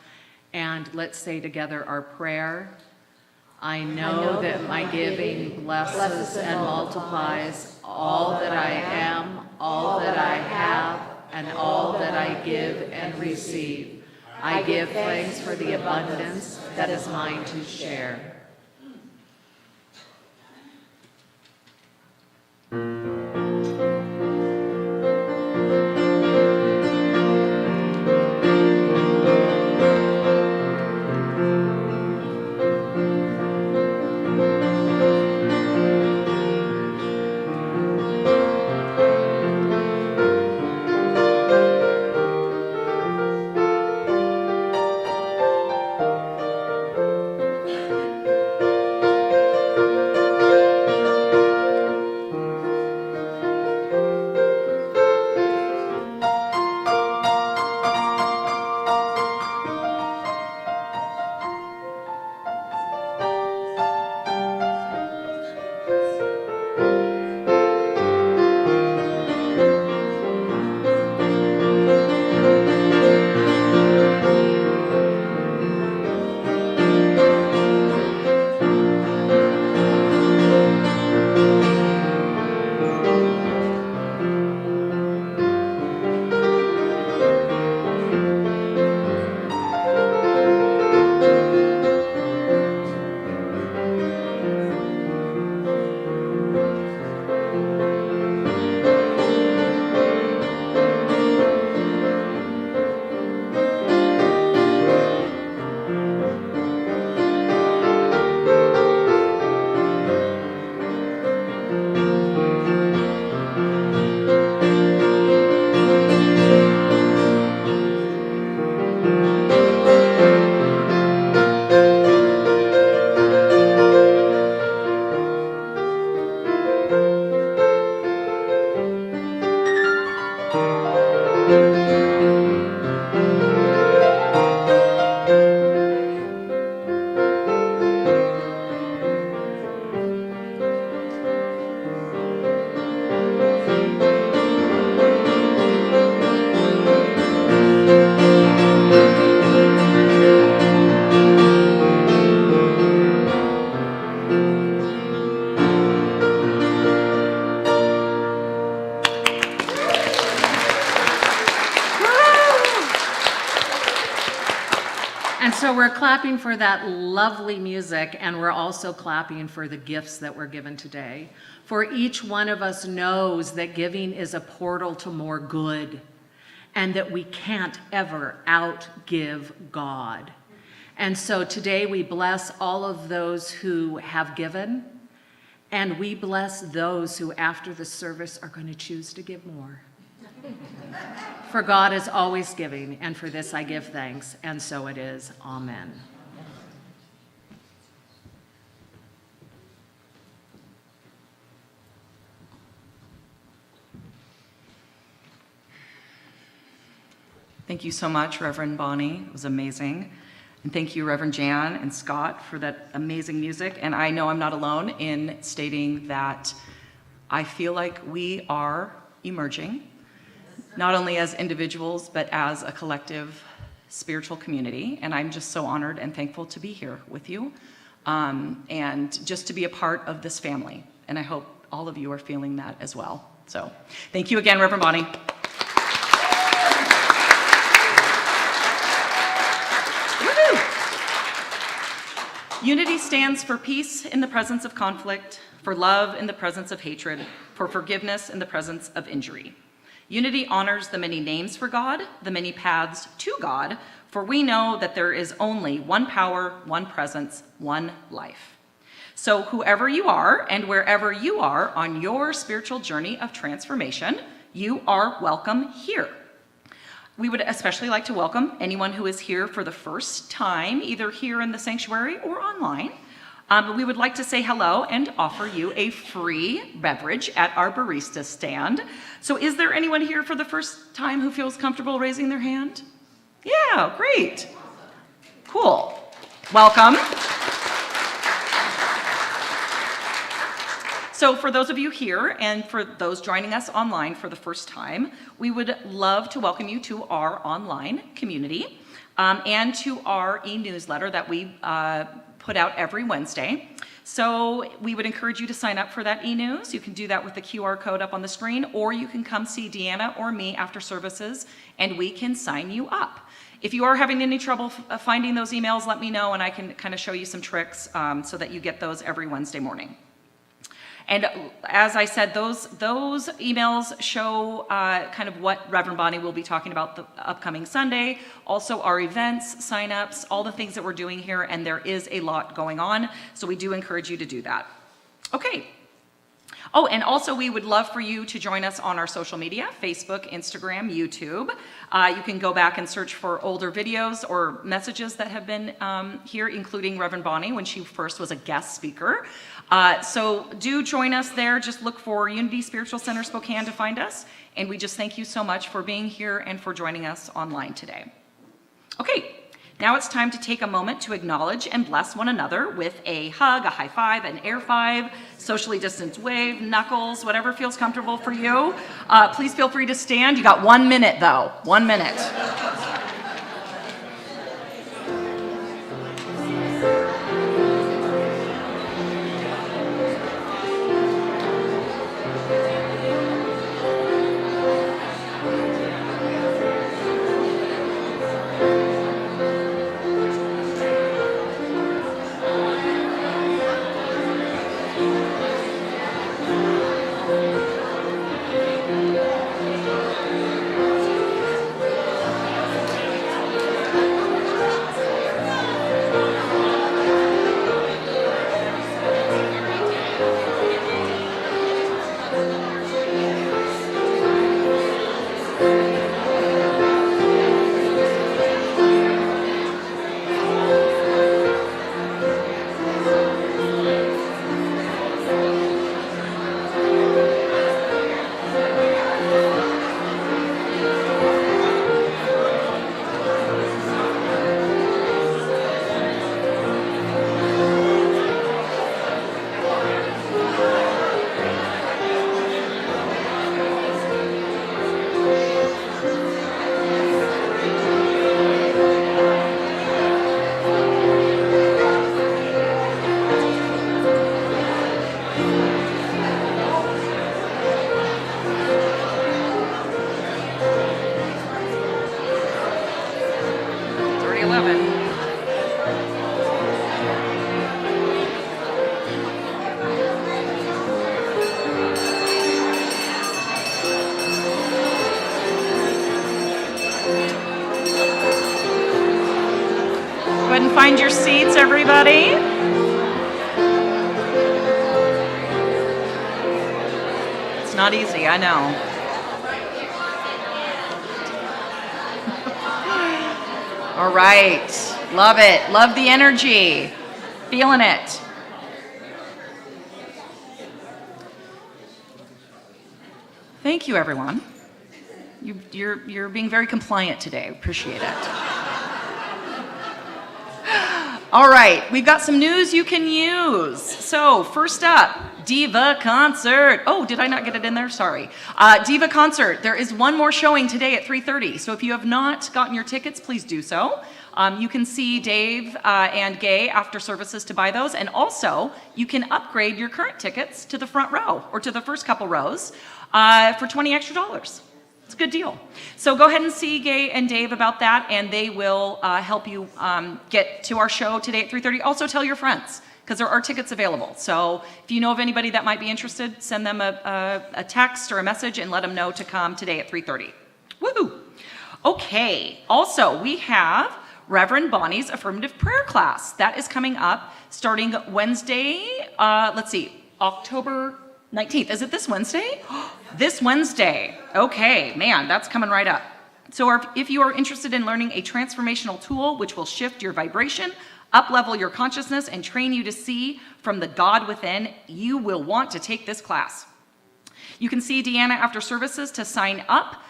S4: And let's say together our prayer. I know that my giving blesses and multiplies all that I am, all that I have, and all that I give and receive. I give thanks for the abundance that is mine to share. So we're clapping for that lovely music, and we're also clapping for the gifts that were given today. For each one of us knows that giving is a portal to more good, and that we can't ever outgive God. And so today we bless all of those who have given, and we bless those who after the service are going to choose to give more. For God is always giving, and for this I give thanks, and so it is. Amen.
S2: Thank you so much, Reverend Bonnie. It was amazing. And thank you, Reverend Jan and Scott, for that amazing music. And I know I'm not alone in stating that I feel like we are emerging, not only as individuals, but as a collective spiritual community. And I'm just so honored and thankful to be here with you, and just to be a part of this family. And I hope all of you are feeling that as well. So thank you again, Reverend Bonnie. Unity stands for peace in the presence of conflict, for love in the presence of hatred, for forgiveness in the presence of injury. Unity honors the many names for God, the many paths to God, for we know that there is only one power, one presence, one life. So whoever you are and wherever you are on your spiritual journey of transformation, you are welcome here. We would especially like to welcome anyone who is here for the first time, either here in the sanctuary or online. We would like to say hello and offer you a free beverage at our barista stand. So is there anyone here for the first time who feels comfortable raising their hand? Yeah, great. Cool. Welcome. So for those of you here and for those joining us online for the first time, we would love to welcome you to our online community and to our e-newsletter that we put out every Wednesday. So we would encourage you to sign up for that e-news. You can do that with the QR code up on the screen, or you can come see Deanna or me after services and we can sign you up. If you are having any trouble finding those emails, let me know and I can kind of show you some tricks so that you get those every Wednesday morning. And as I said, those emails show kind of what Reverend Bonnie will be talking about the upcoming Sunday, also our events, signups, all the things that we're doing here, and there is a lot going on, so we do encourage you to do that. Okay. Oh, and also we would love for you to join us on our social media, Facebook, Instagram, YouTube. You can go back and search for older videos or messages that have been here, including Reverend Bonnie when she first was a guest speaker. So do join us there. Just look for Unity Spiritual Center Spokane to find us. And we just thank you so much for being here and for joining us online today. Okay. Now it's time to take a moment to acknowledge and bless one another with a hug, a high five, an air five, socially distanced wave, knuckles, whatever feels comfortable for you. Please feel free to stand. You got 1 minute though, 1 minute. Find your seats, everybody. It's not easy, I know. All right, love it. Love the energy. Feeling it. Thank you, everyone. You're being very compliant today. Appreciate it. All right, we've got some news you can use. So first up, Diva Concert. Oh, did I not get it in there? Sorry. Diva Concert. There is one more showing today at 3:30. So if you have not gotten your tickets, please do so. You can see Dave and Gay after services to buy those. And also, you can upgrade your current tickets to the front row or to the first couple rows for $20 extra. It's a good deal. So go ahead and see Gay and Dave about that, and they will help you get to our show today at 3:30. Also tell your friends, because there are tickets available. So if you know of anybody that might be interested, send them a text or a message and let them know to come today at 3:30. Woohoo! Okay, also we have Reverend Bonnie's Affirmative Prayer Class. That is coming up starting Wednesday, October 19th. Is it this Wednesday? This Wednesday. Okay, man, that's coming right up. So if you are interested in learning a transformational tool which will shift your vibration, up-level your consciousness, and train you to see from the God within, you will want to take this class. You can see Deanna after services to sign up.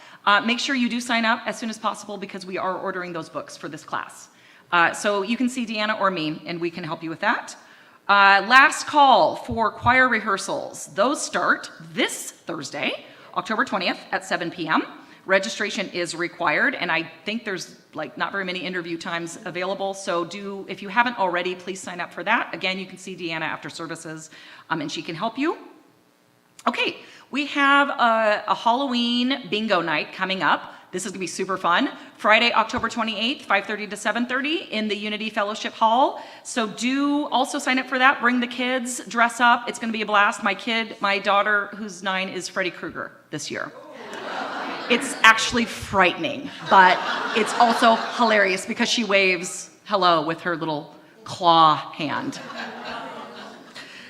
S2: Make sure you do sign up as soon as possible because we are ordering those books for this class. So you can see Deanna or me, and we can help you with that. Last call for choir rehearsals. Those start this Thursday, October 20th at 7 p.m. Registration is required, and I think there's not very many interview times available. So if you haven't already, please sign up for that. Again, you can see Deanna after services, and she can help you. Okay, we have a Halloween bingo night coming up. This is gonna be super fun. Friday, October 28th, 5:30 to 7:30 in the Unity Fellowship Hall. So do also sign up for that. Bring the kids, dress up. It's gonna be a blast. My daughter, who's 9, is Freddy Krueger this year. It's actually frightening, but it's also hilarious because she waves hello with her little claw hand.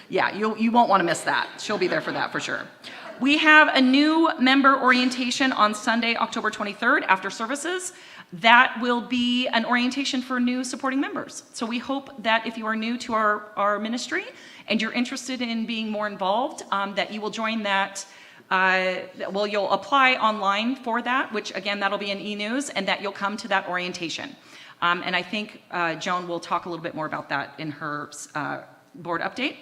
S2: Yeah, you won't want to miss that. She'll be there for that for sure. We have a new member orientation on Sunday, October 23rd after services. That will be an orientation for new supporting members. So we hope that if you are new to our ministry and you're interested in being more involved, that you will join that. You'll apply online for that, which again, that'll be in e-news, and that you'll come to that orientation. And I think Joan will talk a little bit more about that in her board update.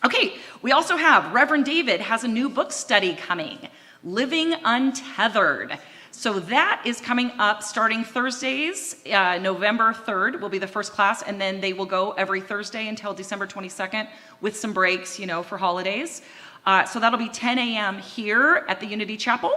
S2: Okay, we also have Reverend David has a new book study coming, Living Untethered. So that is coming up starting Thursdays, November 3rd will be the first class, and then they will go every Thursday until December 22nd with some breaks, for holidays. So that'll be 10 a.m. here at the Unity Chapel.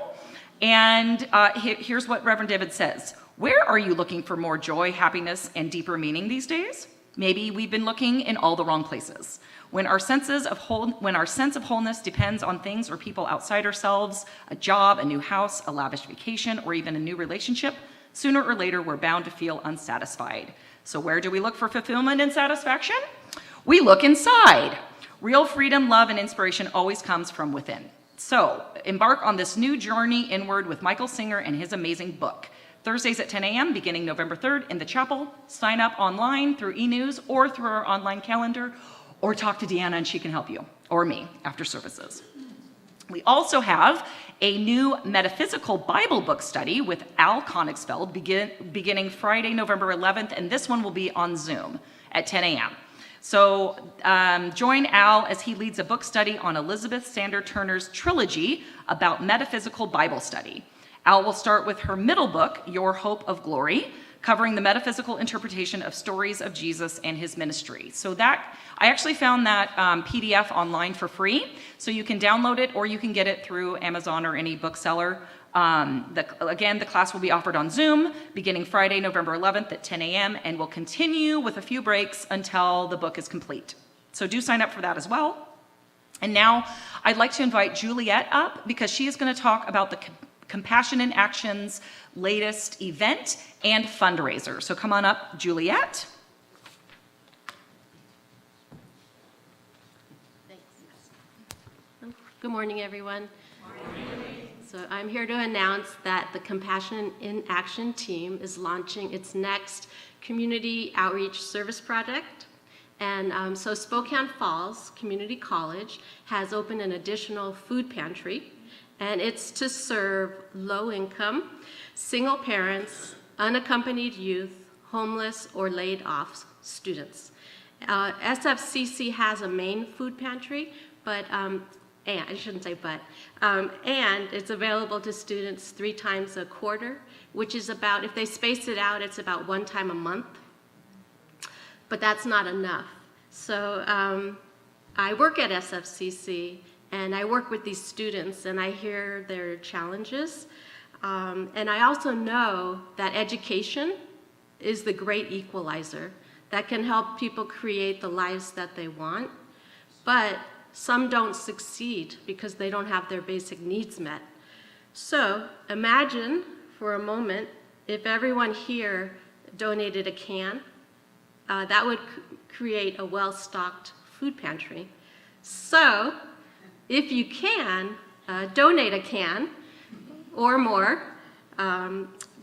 S2: And here's what Reverend David says. Where are you looking for more joy, happiness, and deeper meaning these days? Maybe we've been looking in all the wrong places. When our sense of wholeness depends on things or people outside ourselves, a job, a new house, a lavish vacation, or even a new relationship, sooner or later we're bound to feel unsatisfied. So where do we look for fulfillment and satisfaction? We look inside. Real freedom, love, and inspiration always comes from within. So embark on this new journey inward with Michael Singer and his amazing book. Thursdays at 10 a.m. beginning November 3rd in the chapel. Sign up online through e-news or through our online calendar, or talk to Deanna and she can help you, or me, after services. We also have a new metaphysical Bible book study with Al Konigsfeld beginning Friday, November 11th, and this one will be on Zoom at 10 a.m. So join Al as he leads a book study on Elizabeth Sander Turner's trilogy about metaphysical Bible study. Al will start with her middle book, Your Hope of Glory, covering the metaphysical interpretation of stories of Jesus and his ministry. So that, I actually found that PDF online for free, so you can download it or you can get it through Amazon or any bookseller. Again, the class will be offered on Zoom beginning Friday, November 11th at 10 a.m. and will continue with a few breaks until the book is complete. So do sign up for that as well. And now I'd like to invite Juliet up because she is going to talk about the Compassion in Action's latest event and fundraiser. So come on up, Juliet.
S5: Thanks. Good morning, everyone. Good morning. So I'm here to announce that the Compassion in Action team is launching its next community outreach service project. And so Spokane Falls Community College has opened an additional food pantry. and it's to serve low-income, single parents, unaccompanied youth, homeless, or laid-off students. SFCC has a main food pantry, but and it's available to students 3 times a quarter, which is about, if they space it out, it's about 1 time a month. But that's not enough. So I work at SFCC, and I work with these students, and I hear their challenges. And I also know that education is the great equalizer that can help people create the lives that they want. But some don't succeed because they don't have their basic needs met. So imagine for a moment if everyone here donated a can. That would create a well-stocked food pantry. So if you can, donate a can or more.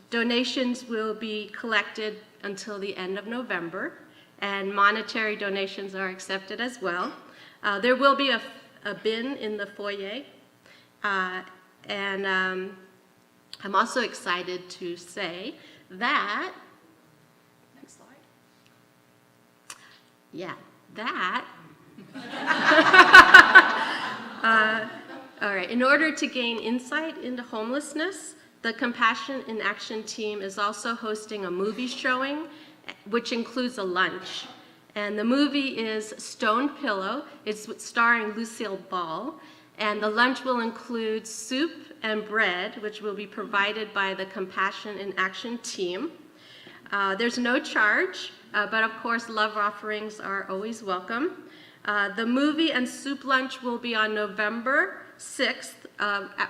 S5: Donations will be collected until the end of November, and monetary donations are accepted as well. There will be a bin in the foyer, and I'm also excited to say that, next slide. Yeah, that. All right, in order to gain insight into homelessness, the Compassion in Action team is also hosting a movie showing, which includes a lunch. And the movie is Stone Pillow. It's starring Lucille Ball. And the lunch will include soup and bread, which will be provided by the Compassion in Action team. There's no charge, but of course, love offerings are always welcome. The movie and soup lunch will be on November 6th,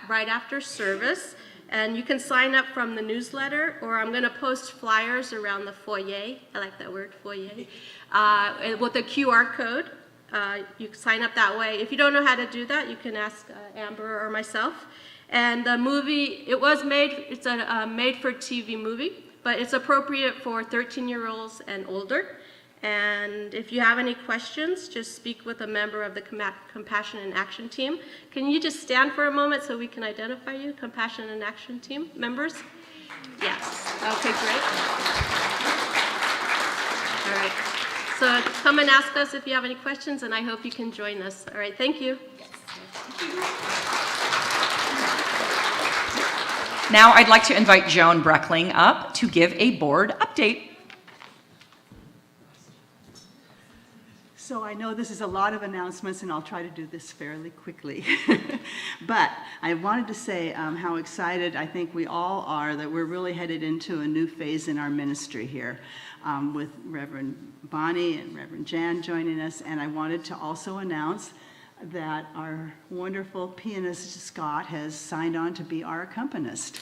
S5: right after service. And you can sign up from the newsletter, or I'm going to post flyers around the foyer. I like that word, foyer, with a QR code. You can sign up that way. If you don't know how to do that, you can ask Amber or myself. And the movie, it's a made-for-TV movie, but it's appropriate for 13-year-olds and older. And if you have any questions, just speak with a member of the Compassion in Action team. Can you just stand for a moment so we can identify you, Compassion in Action team members? Yes. Okay, great. All right. So come and ask us if you have any questions, and I hope you can join us. All right, thank you.
S2: Now I'd like to invite Joan Breckling up to give a board update.
S6: So I know this is a lot of announcements, and I'll try to do this fairly quickly. But I wanted to say how excited I think we all are that we're really headed into a new phase in our ministry here with Reverend Bonnie and Reverend Jan joining us. And I wanted to also announce that our wonderful pianist Scott has signed on to be our accompanist.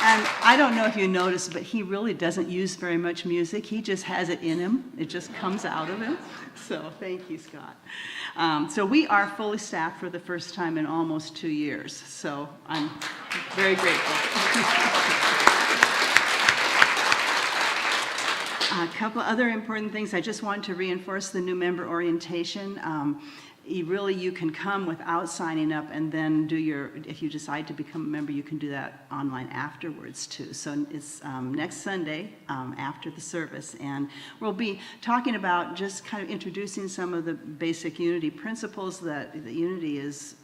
S6: And I don't know if you noticed, but he really doesn't use very much music. He just has it in him. It just comes out of him. So thank you, Scott. So we are fully staffed for the first time in almost 2 years. So I'm very grateful. A couple other important things. I just want to reinforce the new member orientation. You can come without signing up, and then if you decide to become a member, you can do that online afterwards too. So it's next Sunday after the service, and we'll be talking about just kind of introducing some of the basic Unity principles that the Unity is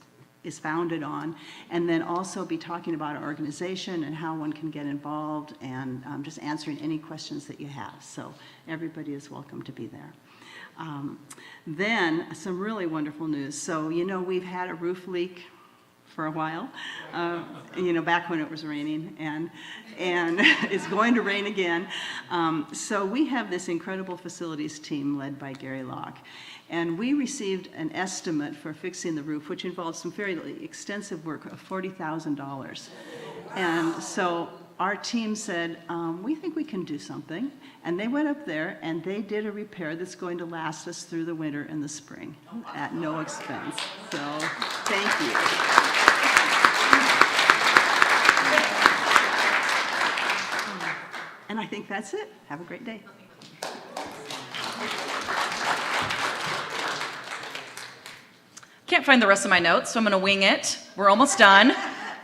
S6: founded on, and then also be talking about our organization and how one can get involved, and just answering any questions that you have. So everybody is welcome to be there. Then some really wonderful news. So, we've had a roof leak for a while, back when it was raining, and it's going to rain again. So we have this incredible facilities team led by Gary Locke. And we received an estimate for fixing the roof, which involves some fairly extensive work, of $40,000. And so our team said, we think we can do something. And they went up there and they did a repair that's going to last us through the winter and the spring at no expense. So thank you. And I think that's it. Have a great day.
S2: Can't find the rest of my notes, so I'm going to wing it. We're almost done.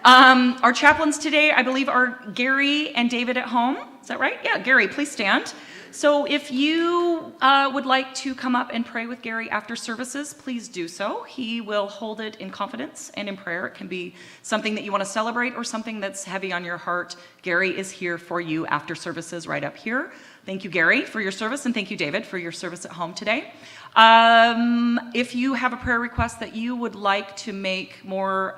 S2: Our chaplains today, I believe, are Gary and David at home. Is that right? Yeah, Gary, please stand. So if you would like to come up and pray with Gary after services, please do so. He will hold it in confidence and in prayer. It can be something that you want to celebrate or something that's heavy on your heart. Gary is here for you after services right up here. Thank you, Gary, for your service, and thank you, David, for your service at home today. If you have a prayer request that you would like to make more,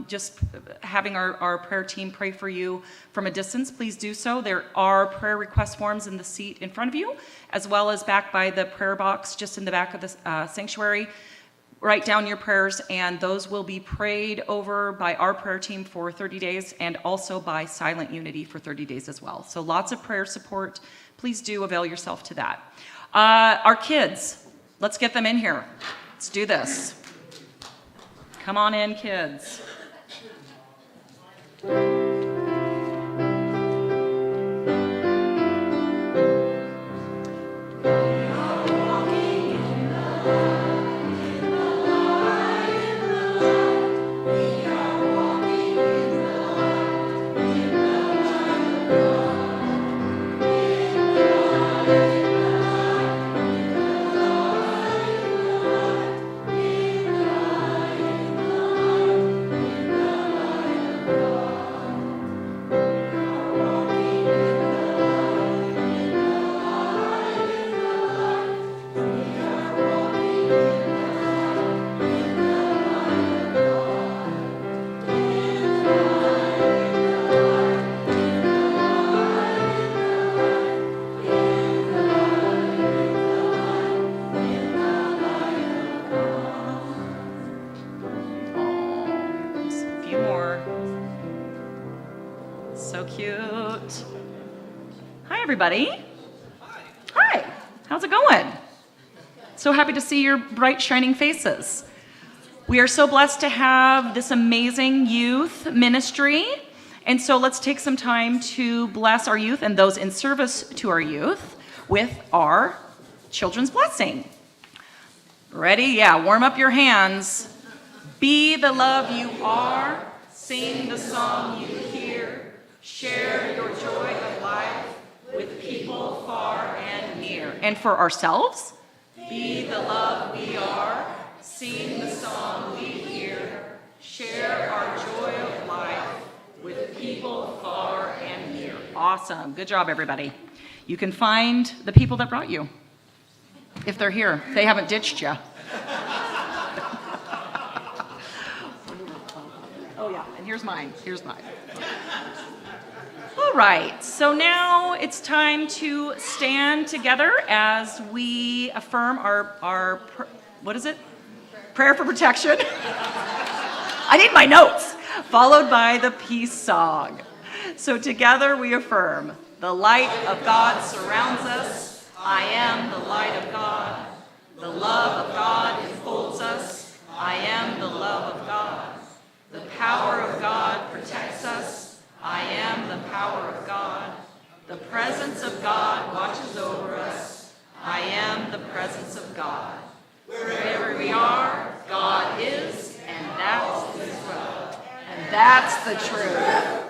S2: just having our prayer team pray for you from a distance, please do so. There are prayer request forms in the seat in front of you, as well as back by the prayer box just in the back of the sanctuary. Write down your prayers, and those will be prayed over by our prayer team for 30 days and also by Silent Unity for 30 days as well. So lots of prayer support. Please do avail yourself to that. Our kids, let's get them in here. Let's do this. Come on in, kids. Everybody. Hi. How's it going? So happy to see your bright, shining faces. We are so blessed to have this amazing youth ministry. And so let's take some time to bless our youth and those in service to our youth with our children's blessing. Ready? Yeah, warm up your hands. Be the love you are. Sing the song you hear. Share your joy of life with people far and near. And for ourselves, be the love we are, sing the song we hear, share our joy of life with people far and near. Awesome. Good job, everybody. You can find the people that brought you, if they're here. They haven't ditched you. Oh, yeah, and here's mine. Here's mine. All right, so now it's time to stand together as we affirm our what is it? Prayer for protection. I need my notes. Followed by the peace song. So together we affirm, the light of God surrounds us. I am the light of God. The love of God enfolds us. I am the love of God. The power of God protects us. I am the power of God. The presence of God watches over us. I am the presence of God. Wherever we are, God is, and that's His will. And that's the truth.